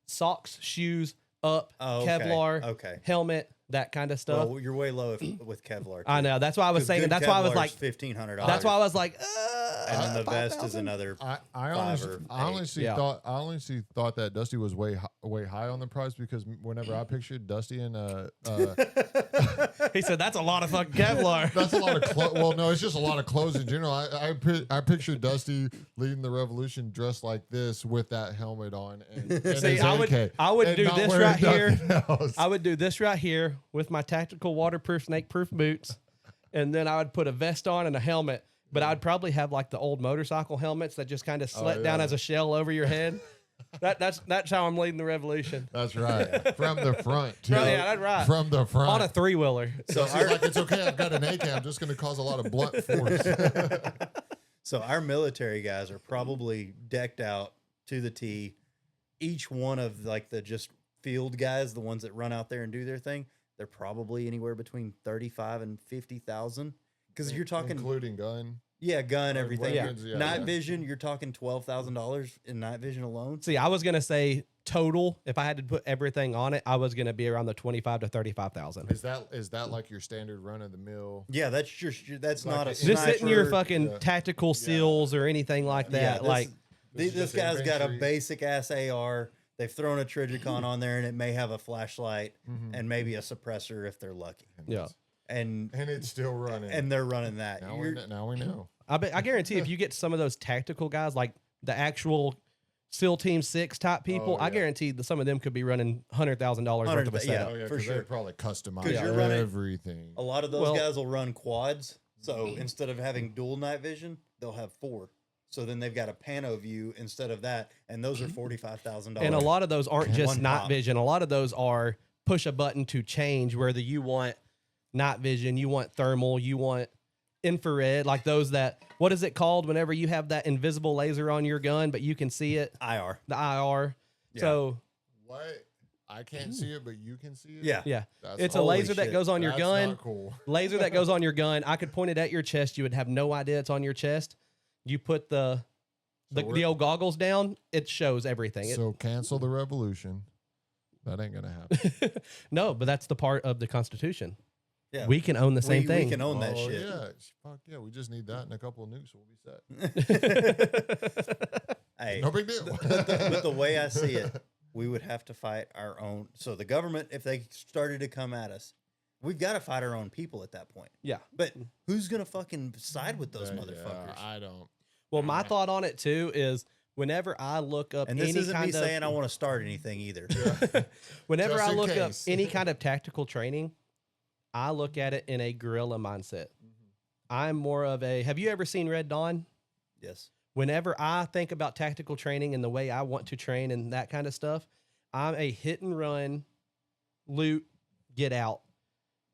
socks, shoes, up, Oh, okay. Kevlar, Okay. helmet, that kind of stuff. Well, you're way low with Kevlar. I know. That's why I was 'Cause saying. good That's why I was Kevlar's like. $1,500. That's why I was like. And then the vest is 5,000? another. I Five or honestly eight. Yeah. honestly thought that Dusty was way high on the price, because whenever I pictured Dusty in He said that's a lot of fucking Kevlar. that's a lot of well, no, it's just a lot of clothes in general. I pictured Dusty leading the revolution dressed like this with that helmet on. And See, his I would and do not this wearing right here. nothing else. I would do this right here with my tactical waterproof, snake-proof boots, and then I would put a vest on and a helmet. But I'd probably have like the old motorcycle helmets that just kind of slit down yeah. as a shell over your head. That's how I'm leading the revolution. That's right. From the front, too. Oh, yeah, that's right. From the front. On a three-wheeler. So Dusty's like, it's okay, I've got an AK. I'm just going to cause a lot of blunt force. So our military guys are probably decked out to the T. Each one of like the just field guys, the ones that run out there and do their thing, they're probably anywhere between 35 and 50,000. Because you're talking, including gun. yeah, gun, Or everything. weapons, yeah, Night yeah. vision, you're talking $12,000 in night vision alone. See, I was gonna say total. If I had to put everything on it, I was gonna be around the 25 to 35,000. Is that like your standard run of the mill? Yeah, that's that's Like not a a- This isn't your sniper. fucking Yeah. tactical seals or anything like Yeah, that. Like, This is this just guy's got a infantry. basic ass AR. They've thrown a Trigicon on there, and it may have a flashlight and maybe a suppressor if they're lucky. yeah, And It's still running. they're running that. now, You're- now we know. I guarantee if you get some of those tactical guys, like the actual SEAL Team 6 type people, Oh, I yeah. guarantee that some of them could be running $100,000 worth of a yeah. setup. Oh, yeah, for 'cause sure. They probably customize 'Cause you're running- everything. A lot of those Well- guys will run quads. So instead of having dual night vision, they'll have 4. So then they've got a pano view instead of that, and those are $45,000. And a lot of those aren't just One night pop. vision. A lot of those are push a button to change, whether you want night vision, you want thermal, you want infrared, like those that, what is it called whenever you have that invisible laser on your gun, but you can see it, IR. the IR. Yeah. So, What? I can't see it, but you can see it? Yeah. yeah, That's it's a holy laser that shit. goes on your That's gun. not cool. Laser that goes on your gun. I could point it at your chest. You would have no idea it's on your chest. You put the we're- old goggles down, it shows everything. So cancel the revolution. That ain't going to happen. No, but that's the part of the Constitution. Yeah. We can own the same we thing. can own that Oh, shit. yeah. Fuck yeah. We just need that and a couple of nukes. We'll be set. Hey, No big deal. but the way I see it, we would have to fight our own. So the government, if they started to come at us, we've got to fight our own people at that point. Yeah. But who's gonna fucking side with those Yeah, motherfuckers? I don't. Well, my thought on it too is whenever I look up And this any isn't kind me of saying I want to start anything either. whenever Just I in look up case. any kind of tactical training, I look at it in a guerrilla mindset. I'm more of a. Have you ever seen Red Dawn? Yes. Whenever I think about tactical training and the way I want to train and that kind of stuff, I'm a hit and run, loot, get out.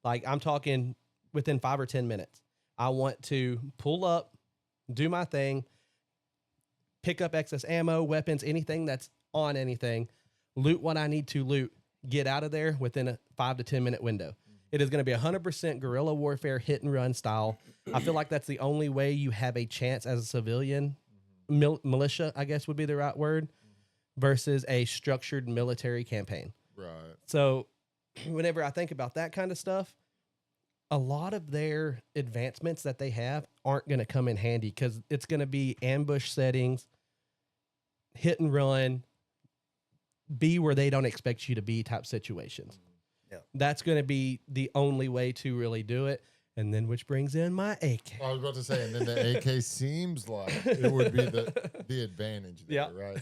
Like I'm talking within 5 or 10 minutes. I want to pull up, do my thing, pick up excess ammo, weapons, anything that's on anything, loot what I need to loot, get out of there within a 5 to 10 minute window. It is going to be 100% guerrilla warfare, hit and run style. I feel like that's the only way you have a chance as a civilian, militia, I guess would be the right word, versus a structured military campaign. Right. So whenever I think about that kind of stuff, a lot of their advancements that they have aren't going to come in handy because it's going to be ambush settings, hit and run, be where they don't expect you to be type situations. Yeah. That's going to be the only way to really do it. And then which brings in my AK. I was about to say, and then the AK seems like it would be the advantage there, Yeah. right?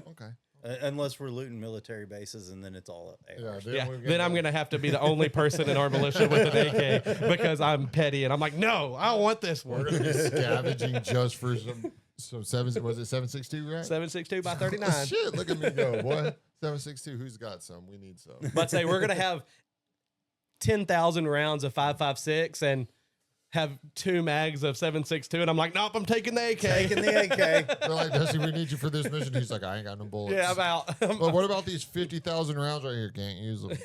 Okay. Unless we're looting military bases, and then it's all ARs. Yeah, then I'm going to have to be the only person in our militia with an AK because I'm petty. And I'm like, no, I want this We're one. going to be scavenging just for some 762, right? 7.62 by 39. Shit, look at me go, boy. 762, who's got some? We need some. But say we're going to have 10,000 rounds of 5.56 and have 2 mags of 7.62. And I'm like, nope, I'm taking the AK. Taking the AK. They're like, Dusty, we need you for this mission. He's like, I ain't got no bullets. Yeah, I'm out. But what about these 50,000 rounds right here? Can't use them.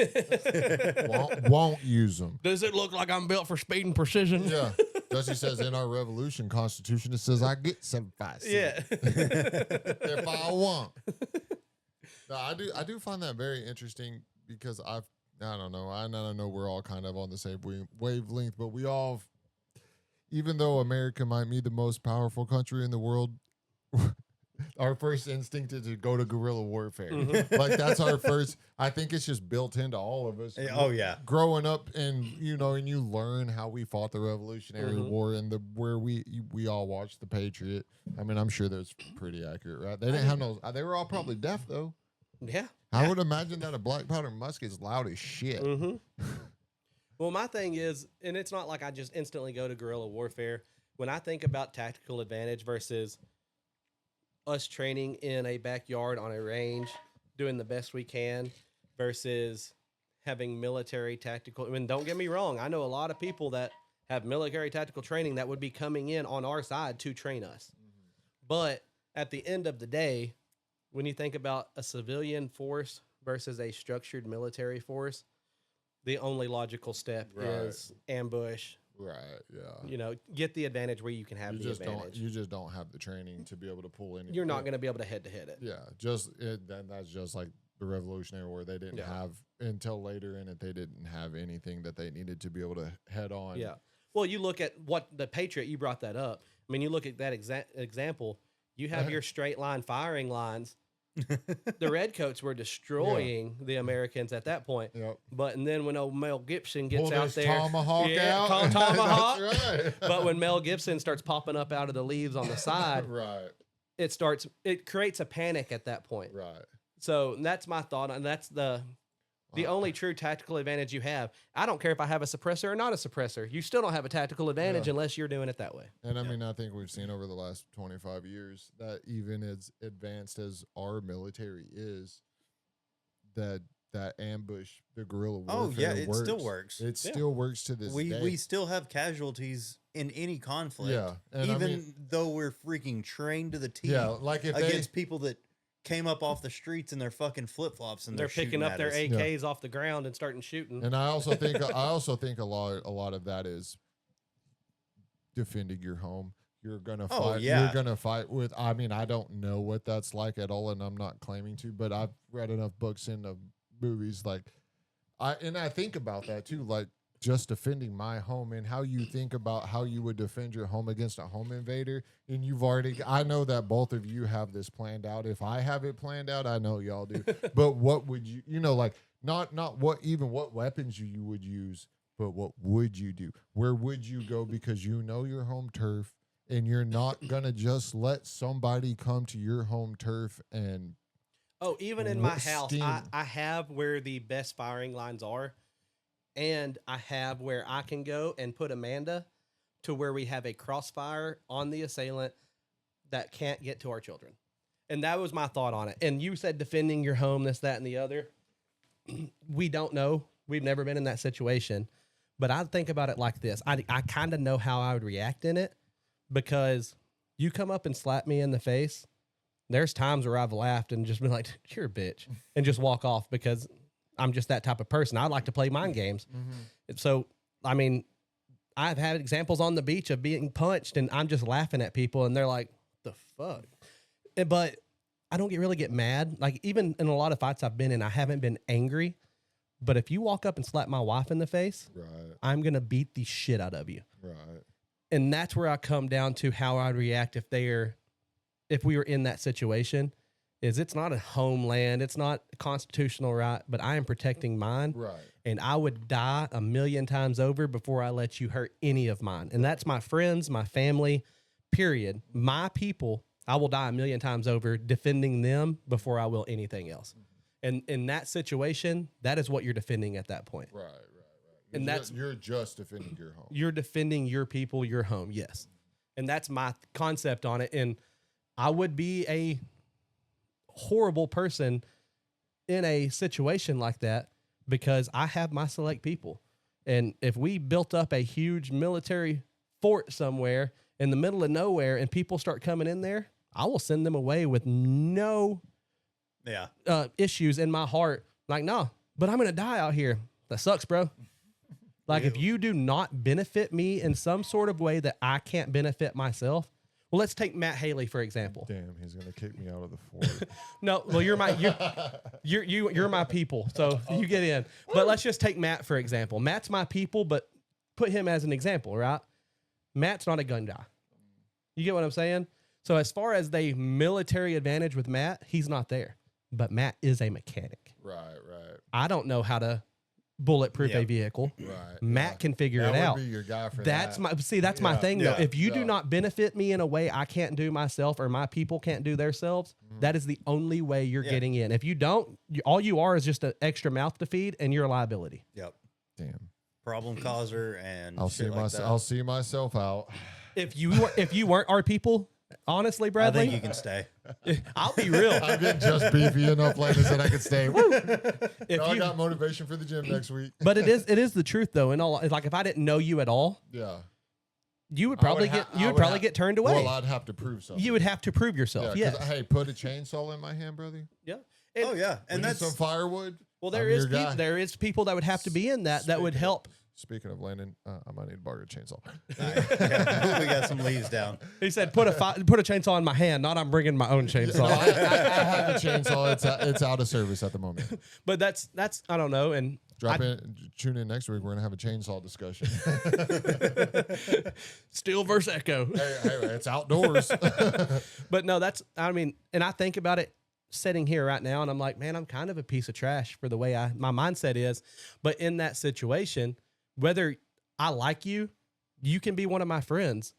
won't use them. Does it look like I'm built for speed and precision? Yeah. Dusty says in our revolution constitution, it says I get 7.56. Yeah. If I want. No, I do find that very interesting because I don't know. I know we're all kind of on the same wavelength, but we all, even though America might be the most powerful country in the world, our first instinct is to go to guerrilla warfare. Mm-hmm. Like that's our first. I think it's just built into all of us. Oh yeah. Growing up, and you learn how we fought the Revolutionary Mm-hmm. War and where we all watched the Patriot. I mean, I'm sure that's pretty accurate, right? They didn't have no. They were all probably deaf though. Yeah. I would imagine that a black powder musket is loud as shit. Mm-hmm. Well, my thing is, and it's not like I just instantly go to guerrilla warfare. When I think about tactical advantage versus us training in a backyard on a range, doing the best we can, versus having military tactical. I mean, don't get me wrong. I know a lot of people that have military tactical training that would be coming in on our side to train us. But at the end of the day, when you think about a civilian force versus a structured military force, the only logical step is ambush. Right. Yeah. Get the advantage where you can have the advantage. You just don't have the training to be able to pull any. You're not going to be able to head it. Yeah. That's just like the Revolutionary War. They didn't have until later in it. They didn't have anything that they needed to be able to head on. Yeah. Well, you look at what the Patriot. You brought that up. I mean, you look at that example. You have your straight line firing lines. The redcoats were destroying the Americans at that point. Yep. And then when old Mel Gibson gets Pull out this there, tomahawk out. Tomahawk. That's right. But when Mel Gibson starts popping up out of the leaves on the side, Right. it creates a panic at that point. Right. So that's my thought, and that's the only true tactical advantage you have. I don't care if I have a suppressor or not a suppressor. You still don't have a tactical advantage unless you're doing it that way. And I mean, I think we've seen over the last 25 years that even as advanced as our military is, that ambush, the guerrilla warfare. Oh yeah, it still works. It still works to this day. We still have casualties in any conflict. Yeah, and even though we're freaking trained to the teeth. Yeah, like if against people that came up off the streets in their fucking flip flops and they're picking up their us. AKs off the ground and starting shooting. And I also think a lot of that is defending your home. You're gonna fight. Oh, yeah. You're gonna fight with. I mean, I don't know what that's like at all, and I'm not claiming to, but I've read enough books and movies. Like, I think about that too. Like, just defending my home and how you think about how you would defend your home against a home invader. And I know that both of you have this planned out. If I have it planned out, I know y'all do. But what would you, like not what weapons you would use, but what would you do? Where would you go? Because you know your home turf and you're not going to just let somebody come to your home turf and. Oh, even in my house, I have where the best firing lines are. And I have where I can go and put Amanda to where we have a crossfire on the assailant that can't get to our children. And that was my thought on it. And you said defending your home, this, that, and the other. We don't know. We've never been in that situation. But I think about it like this. I kind of know how I would react in it because you come up and slap me in the face. There's times where I've laughed and just been like, you're a bitch, and just walk off because I'm just that type of person. I like to play mind games. So, I mean, I've had examples on the beach of being punched and I'm just laughing at people and they're like, the fuck? But I don't really get mad. Like, even in a lot of fights I've been in, I haven't been angry. But if you walk up and slap my wife in the face, I'm going to beat the shit out of you. Right. And that's where I come down to how I'd react if we were in that situation. Is it's not a homeland, it's not a constitutional right, but I am protecting mine. Right. And I would die 1,000,000 times over before I let you hurt any of mine. And that's my friends, my family, period. My people, I will die 1,000,000 times over defending them before I will anything else. And in that situation, that is what you're defending at that point. Right. And You're just defending your home. You're defending your people, your home, yes. And that's my concept on it. And I would be a horrible person in a situation like that because I have my select people. And if we built up a huge military fort somewhere in the middle of nowhere and people start coming in there, I will send them away with no issues in my heart. Like, no, but I'm going to die out here. That sucks, bro. Like, if you do not benefit me in some sort of way that I can't benefit myself. Well, let's take Matt Haley, for example. Damn, he's going to kick me out of the fort. No, well, you're my people, so you get in. But let's just take Matt, for example. Matt's my people, but put him as an example, right? Matt's not a gun guy. You get what I'm saying? So as far as the military advantage with Matt, he's not there. But Matt is a mechanic. Right. I don't know how to bulletproof a vehicle. Right. Matt can figure it That out. would be your guy for That's that. my thing though. If you do Yeah. not benefit me in a way I can't do myself or my people can't do themselves, that is the only way you're getting in. If you don't, all you are is just an extra mouth to feed and you're a liability. Yep. Damn. Problem causer and I'll see like that. I'll see myself out. If you weren't our people, honestly, I Bradley, think you can stay. I'll be real. I'm getting just beefy enough, Landon said I could stay. I you- got motivation for the gym next week. But it is the truth though. And all like if I didn't know you at all, Yeah. you would probably get turned away. Well, I'd have to prove something. You would have to prove yourself. Yeah, Yes. 'cause, hey, put a chainsaw in my hand, brother. Yeah. Oh yeah, We and need that's some firewood. Well, I'm your guy. there is people that would have to be in that would help. Speaking of Landon, I might need to borrow a chainsaw. we got some leaves down. He said, "Put a chainsaw in my hand, not I'm bringing my own No, chainsaw." I have a chainsaw. It's out of service at the moment. But that's I don't know. And Tune in next week. We're gonna have a chainsaw discussion. Steel versus Echo. hey, it's outdoors. But no, and I think about it sitting here right now, and I'm like, man, I'm kind of a piece of trash for the way my mindset is. But in that situation, whether I like you, you can be one of my friends.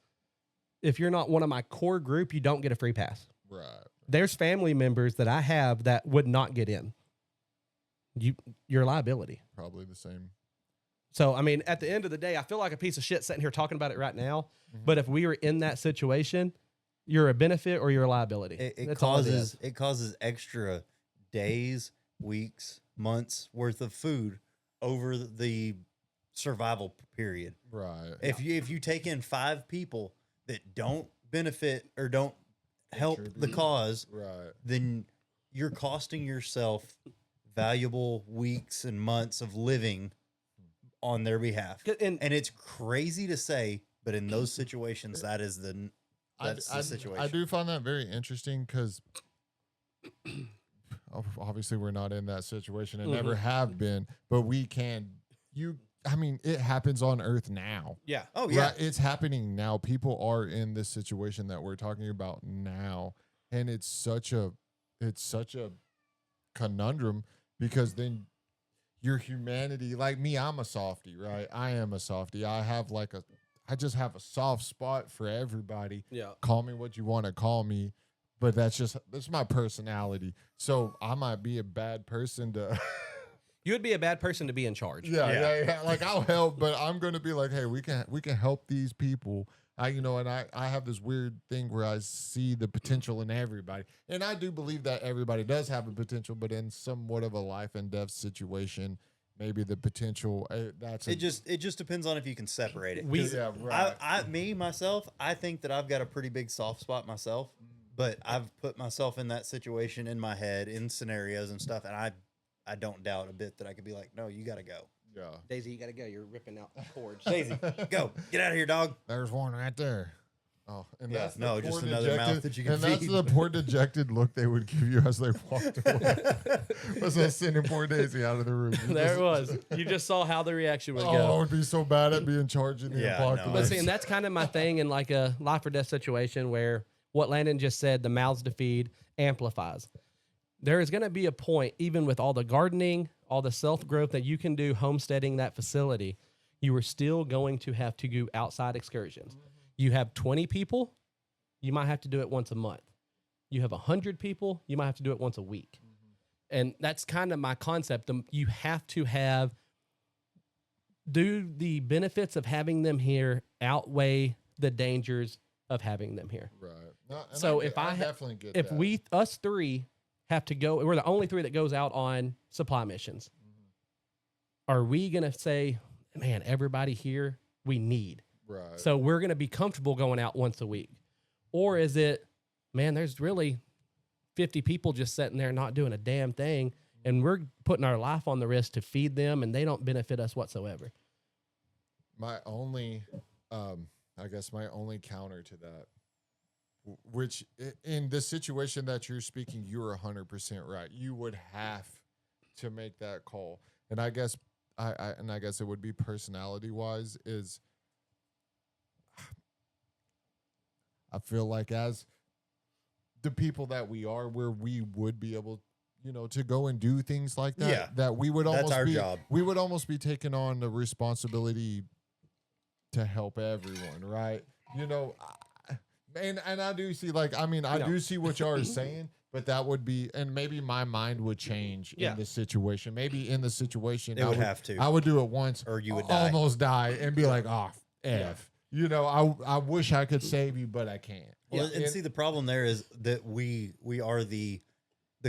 If you're not one of my core group, you don't get a free pass. Right. There's family members that I have that would not get in. You're a liability. Probably the same. So, I mean, at the end of the day, I feel like a piece of shit sitting here talking about it right now. But if we were in that situation, you're a benefit or you're a liability. It causes extra days, weeks, months worth of food over the survival period. Right. If you take in 5 people that don't benefit or don't help the cause, Right. then you're costing yourself valuable weeks and months of living on their behalf. And it's crazy to say, but in those situations, that's the situation. I do find that very interesting because obviously we're not in that situation and never have been, but we can. It happens on Earth now. Yeah. Oh yeah. Right? It's happening now. People are in this situation that we're talking about now, and it's such a conundrum because then your humanity, like me, I'm a softie, right? I am a softie. I just have a soft spot for everybody. Yeah. Call me what you want to call me, but that's my personality. So I might be a bad person to. You would be a bad person to be in charge. Yeah. Like I'll help, but I'm gonna be like, hey, we can help these people. I have this weird thing where I see the potential in everybody, and I do believe that everybody does have a potential, but in somewhat of a life and death situation, maybe the potential It just depends on if you can separate it. We- 'Cause Yeah, right. myself, I think that I've got a pretty big soft spot myself, but I've put myself in that situation in my head, in scenarios and stuff, and I don't doubt a bit that I could be like, no, you got to go. Yeah. Daisy, you got to go. You're ripping out cords. Daisy, go. Get out of here, dog. There's one right there. Oh, and Yeah, that's the no, poor just another mouth that you can and that's feed. the poor dejected look they would give you as they walked away. Was that sending poor Daisy out of the room? There it was. You just saw how the reaction would Oh, go. I would be so bad at being charged in the Yeah, no, apocalypse. But see, and that's kind of my thing in like a life or death situation where what Landon just said, the mouths to feed amplifies. There is going to be a point, even with all the gardening, all the self-growth that you can do homesteading that facility, you are still going to have to do outside excursions. You have 20 people, you might have to do it once a month. You have 100 people, you might have to do it once a week. And that's kind of my concept. You have to do the benefits of having them here outweigh the dangers of having them here. Right. No, and So I if get, I I ha- definitely get If that. us three have to go, we're the only three that goes out on supply missions. Are we going to say, man, everybody here we need? Right. So we're going to be comfortable going out once a week. Or is it, man, there's really 50 people just sitting there not doing a damn thing, and we're putting our life on the risk to feed them, and they don't benefit us whatsoever. My only, I guess my only counter to that, which in the situation that you're speaking, you're 100% right. You would have to make that call. And I guess, I guess it would be personality wise is, I feel like as the people that we are, where we would be able, to go and do things like that, Yeah. that we would That's almost our be, job. we would almost be taking on the responsibility to help everyone, right? And I do see, like, I mean, I do see what y'all are saying, but that would be, and maybe my mind would change Yeah. in the situation. Maybe in the situation, It would have to. I would do it once, Or you would die. almost die, and be like, oh, F. I wish I could save you, but I can't. Well, and see, the problem there is that we are the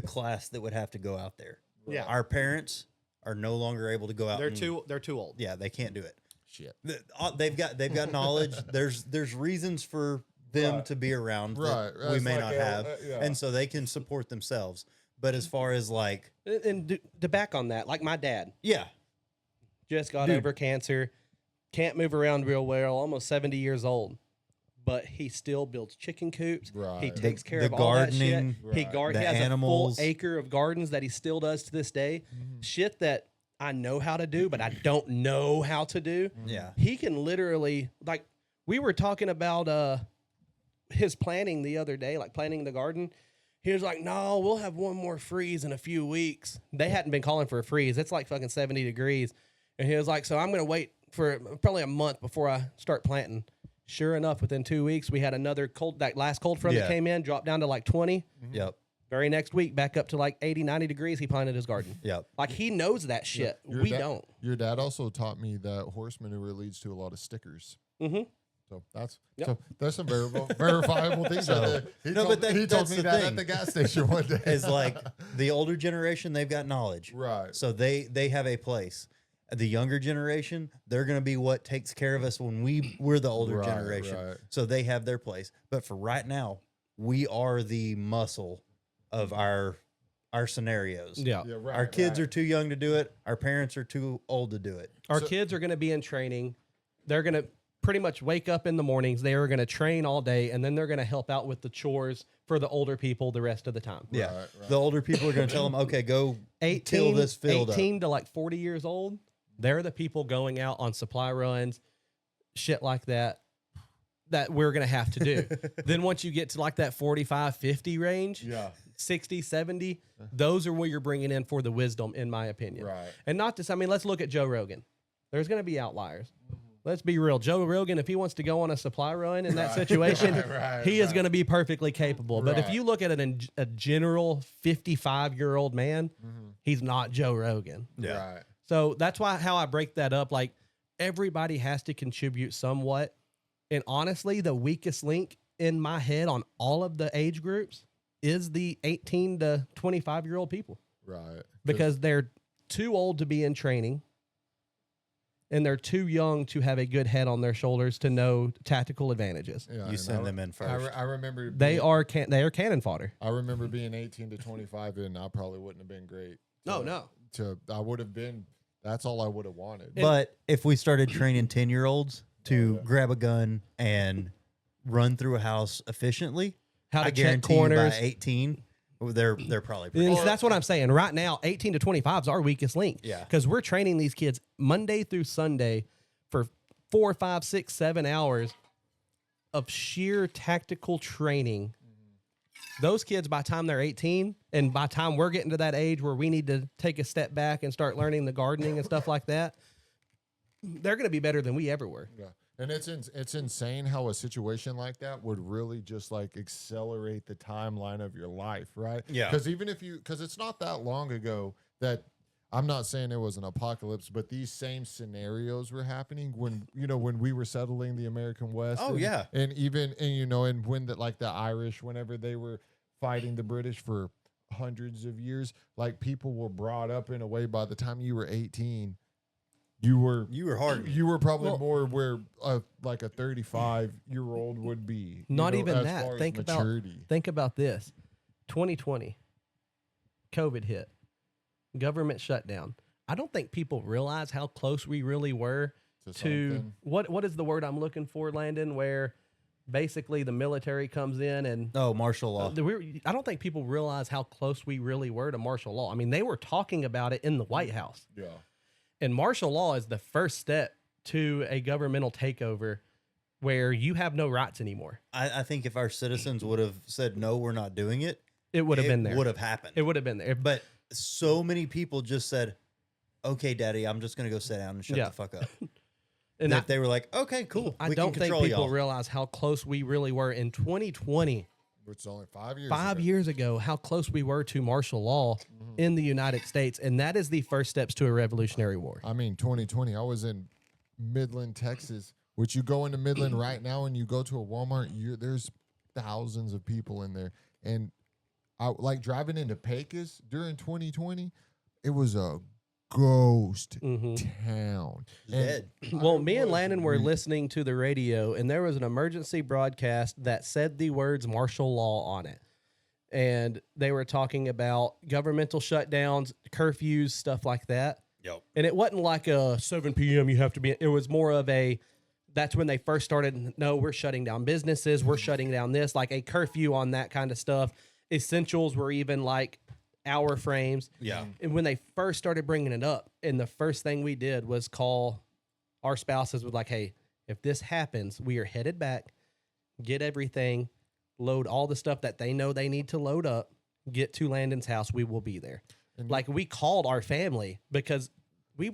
class that would have to go out there. Yeah. Our parents are no longer able to go out. They're and- too old. Yeah, they can't do it. Shit. They've got knowledge. There's reasons for them Right. to be around Right. that we That's may like not a- have, yeah. and so they can support themselves. But as far as like, And to back on that, like my dad yeah, just got Dude. over cancer, can't move around real well, almost 70 years old. But he still builds chicken coops. He Right. takes care The of all that shit. gardening, He, Right. the he has animals. a full acre of gardens that he still does to this day. Shit that I know how to do, but I don't know how to do. yeah, He can literally, like, we were talking about his planning the other day, like planting the garden. He was like, no, we'll have one more freeze in a few weeks. They hadn't been calling for a freeze. It's like fucking 70 degrees. And he was like, so I'm going to wait for probably a month before I start planting. Sure enough, within 2 weeks, we had another that last cold front that Yeah. came in, dropped down to like 20. yep, Very next week, back up to like 80, 90 degrees, he planted his garden. yep. Like, he knows that shit. We don't. Your dad also taught me that horse manure leads to a lot of stickers. Mm-hmm. So that's Yep. there's some verifiable things. So- out there. No, but he told that's me the that thing. at the gas station one day. Is like the older generation, they've got knowledge, right. so they have a place. The younger generation, they're going to be what takes care of us when we're the older Right, generation. right. So they have their place. But for right now, we are the muscle of our scenarios. Yeah. Yeah, right. Our kids right. are too young to do it. Our parents are too old to do it. Our kids are going to be in training. They're going to pretty much wake up in the mornings. They are going to train all day, and then they're going to help out with the chores for the older people the rest of the time. Yeah. Right. The older people are going to tell them, okay, go 18, till this field 18 to like 40 years old, they're the people going out on supply runs, shit like that we're going to have to do. Then once you get to like that 45, 50 range, Yeah. 60, 70, those are where you're bringing in for the wisdom, in my opinion. Right. And not to, I mean, let's look at Joe Rogan. There's going to be outliers. Let's be real. Joe Rogan, if he wants to go on a supply run in that situation, he is going to be perfectly capable. But if Right. you look at a general 55-year-old man, he's not Joe Rogan. Yeah. Right. So that's how I break that up. Like, everybody has to contribute somewhat. And honestly, the weakest link in my head on all of the age groups is the 18 to 25-year-old people, Right. because they're too old to be in training. and they're too young to have a good head on their shoulders to know tactical advantages. Yeah, You and send them in first. I remember They are cannon fodder. I remember being 18 to 25, and I probably wouldn't have been great. No. I would have been. That's all I would have wanted. But if we started training 10-year-olds to grab a gun and run through a house efficiently, How to I check guarantee corners. you by 18, they're probably pretty And good. that's what I'm saying. Right now, 18 to 25 is our weakest link. Yeah. Because we're training these kids Monday through Sunday for 4, 5, 6, 7 hours of sheer tactical training. Those kids, by the time they're 18, and by the time we're getting to that age where we need to take a step back and start learning the gardening and stuff like that, they're going to be better than we ever were. Yeah. And it's insane how a situation like that would really just like accelerate the timeline of your life, right? Yeah. Because it's not that long ago that I'm not saying it was an apocalypse, but these same scenarios were happening when we were settling the American West. Oh, yeah. And when the Irish, whenever they were fighting the British for hundreds of years, like people were brought up in a way by the time you were 18. You were hard. You were probably more where like a 35-year-old would be. Not even as that. far as Think about this. 2020, COVID hit, government shutdown. I don't think people realize how close we really were to something. what is the word I'm looking for, Landon, where basically the military comes in and Martial law. I don't think people realize how close we really were to martial law. I mean, they were talking about it in the White House. Yeah. And martial law is the first step to a governmental takeover where you have no rights anymore. I think if our citizens would have said, no, we're not doing it, It would have been there. It would have happened. It would have been there. But so many people just said, okay, Daddy, I'm just going to go sit down and shut the fuck up. And if they were like, okay, cool. I we don't can think control people y'all. realize how close we really were in 2020. Which is only 5 years 5 ago. years ago, how close we were to martial law in the United States. And that is the first steps to a revolutionary war. I mean, 2020, I was in Midland, Texas, which you go into Midland right now and you go to a Walmart, there's thousands of people in there. And I like driving into Pecos during 2020, it was a ghost town. Dead. Well, me and Landon were listening to the radio, and there was an emergency broadcast that said the words martial law on it. And they were talking about governmental shutdowns, curfews, stuff like that. Yep. And it wasn't like a 7 p.m. you have to be. It was more of that's when they first started. No, we're shutting down businesses. We're shutting down this, like a curfew on that kind of stuff. Essentials were even like hour frames. Yeah. And when they first started bringing it up, and the first thing we did was call our spouses with like, hey, if this happens, we are headed back, get everything, load all the stuff that they know they need to load up, get to Landon's house. We will be there. And like we called our family because we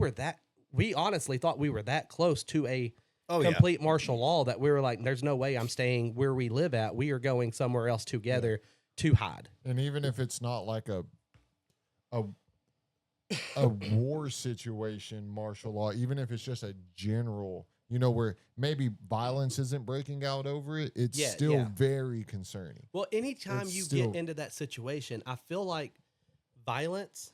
honestly thought we were that close to a complete martial law that we were like, there's no way I'm staying where we live at. We are going somewhere else together to hide. And even if it's not like a war situation, martial law, even if it's just a general, where maybe violence isn't breaking out over it, it's still very concerning. Well, anytime you get into that situation, I feel like violence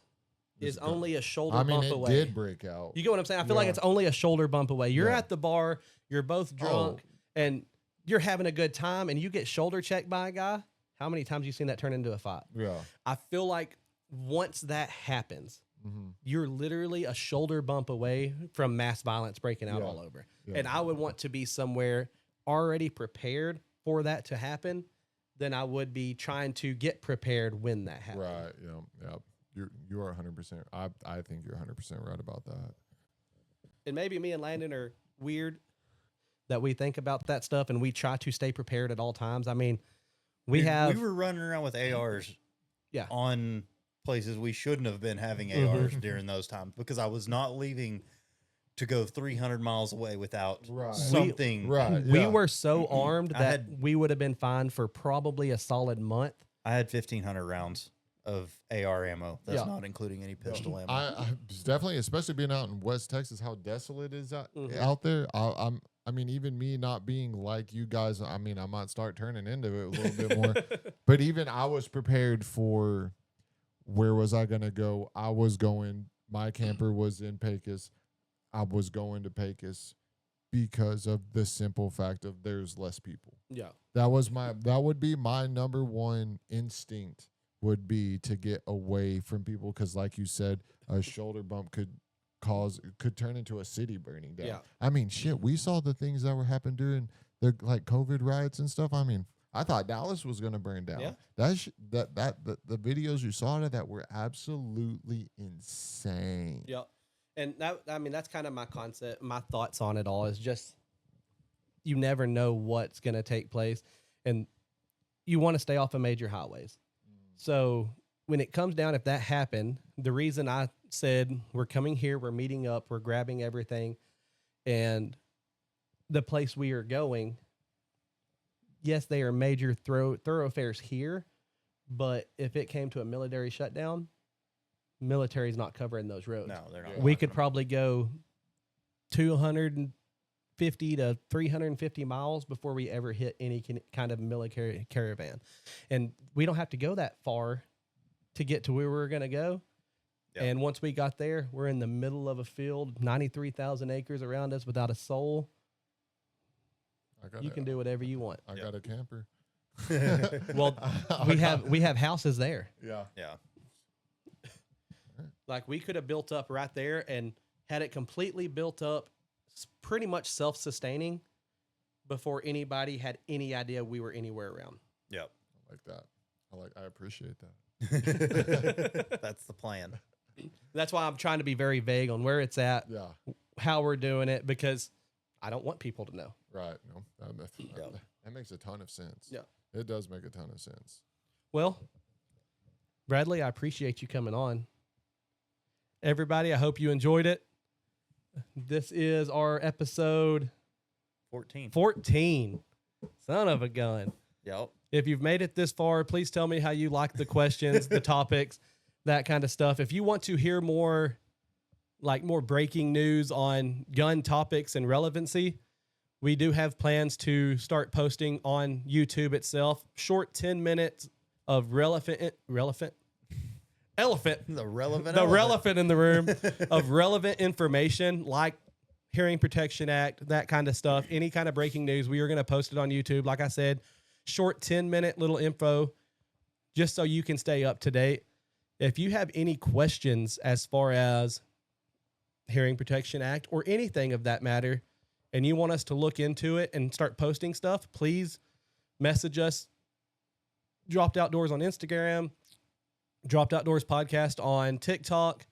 is only a shoulder bump away. It did break out. You get what I'm saying? I feel like it's only a shoulder bump away. You're at the bar, you're both drunk, and you're having a good time, and you get shoulder checked by a guy. How many times have you seen that turn into a fight? Yeah. I feel like once that happens, you're literally a shoulder bump away from mass violence breaking out all over. Yeah. And I would want to be somewhere already prepared for that to happen than I would be trying to get prepared when that happens. Right. Yeah. You are 100%. I think you're 100% right about that. And maybe me and Landon are weird that we think about that stuff and we try to stay prepared at all times. I mean, we were running around with ARs Yeah. on places we shouldn't have been having ARs during those times because I was not leaving to go 300 miles away without something. We were so armed that we would have been fine for probably a solid month. I had 1,500 rounds of AR ammo. That's not including any pistol ammo. I definitely, especially being out in West Texas, how desolate it is out there. I mean, even me not being like you guys, I mean, I might start turning into it a little bit more. But even I was prepared for where was I going to go? My camper was in Pecos. I was going to Pecos because of the simple fact of there's less people. Yeah. That would be my number one instinct, would be to get away from people, because like you said, a shoulder bump could turn into a city burning down. Yeah. I mean, shit, we saw the things that were happening during the like COVID riots and stuff. I mean, I thought Dallas was going to burn down. Yeah. The videos you saw of that were absolutely insane. Yeah. And that's kind of my concept, my thoughts on it all is just, you never know what's going to take place, and you want to stay off of major highways. So when it comes down, if that happened, the reason I said we're coming here, we're meeting up, we're grabbing everything, and the place we are going, yes, they are major thoroughfares here, but if it came to a military shutdown, military's not covering those roads. No, they're not. We could probably go 250 to 350 miles before we ever hit any kind of military caravan. And we don't have to go that far to get to where we're going to go. Yep. And once we got there, we're in the middle of a field, 93,000 acres around us without a soul. You can do whatever you want. I got a camper. Well, we have houses there. Yeah. Yeah. Like, we could have built up right there and had it completely built up, pretty much self-sustaining, before anybody had any idea we were anywhere around. Yep. I like that. I appreciate that. That's the plan. That's why I'm trying to be very vague on where it's at, Yeah. how we're doing it, because I don't want people to know. Right. No, that makes a ton of sense. Yeah. It does make a ton of sense. Well, Bradley, I appreciate you coming on. Everybody, I hope you enjoyed it. This is our episode 14. Son of a gun. Yep. If you've made it this far, please tell me how you like the questions, the topics, that kind of stuff. If you want to hear more breaking news on gun topics and relevancy, we do have plans to start posting on YouTube itself short 10 minutes of elephant in the room of relevant information, like Hearing Protection Act, that kind of stuff, any kind of breaking news. We are going to post it on YouTube. Like I said, short 10-minute little info, just so you can stay up to date. If you have any questions as far as Hearing Protection Act or anything of that matter, and you want us to look into it and start posting stuff, please message us. Dropped Outdoors on Instagram, Dropped Outdoors Podcast on TikTok.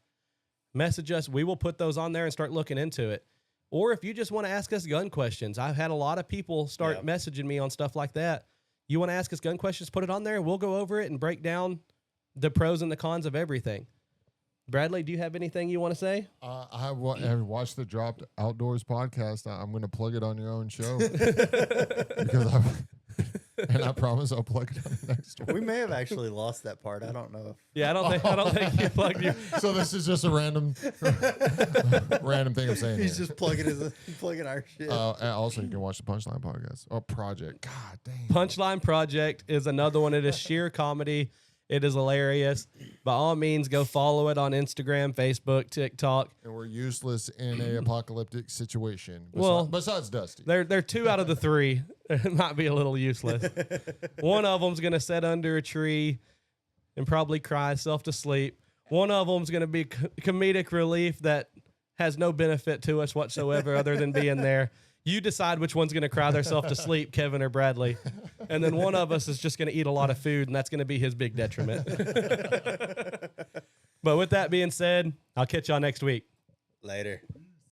Message us. We will put those on there and start looking into it. Or if you just want to ask us gun questions, I've had a lot of people start messaging me on stuff like that. You want to ask us gun questions, put it on there. We'll go over it and break down the pros and the cons of everything. Bradley, do you have anything you want to say? I watched the Dropped Outdoors podcast. I'm going to plug it on your own show. Because I promise I'll plug it on the next one. We may have actually lost that part. I don't know. Yeah, I don't think you plugged your. So this is just a random thing I'm saying. He's here. just plugging our shit. And also, you can watch the Punchline podcast or Project. God dang. Punchline Project is another one. It is sheer comedy. It is hilarious. By all means, go follow it on Instagram, Facebook, TikTok. And we're useless in a apocalyptic situation. Besides Dusty. They're 2 out of the 3. It might be a little useless. One of them's going to sit under a tree and probably cry himself to sleep. One of them's going to be comedic relief that has no benefit to us whatsoever other than being there. You decide which one's going to cry themselves to sleep, Kevin or Bradley. And then one of us is just going to eat a lot of food, and that's going to be his big detriment. But with that being said, I'll catch y'all next week. Later.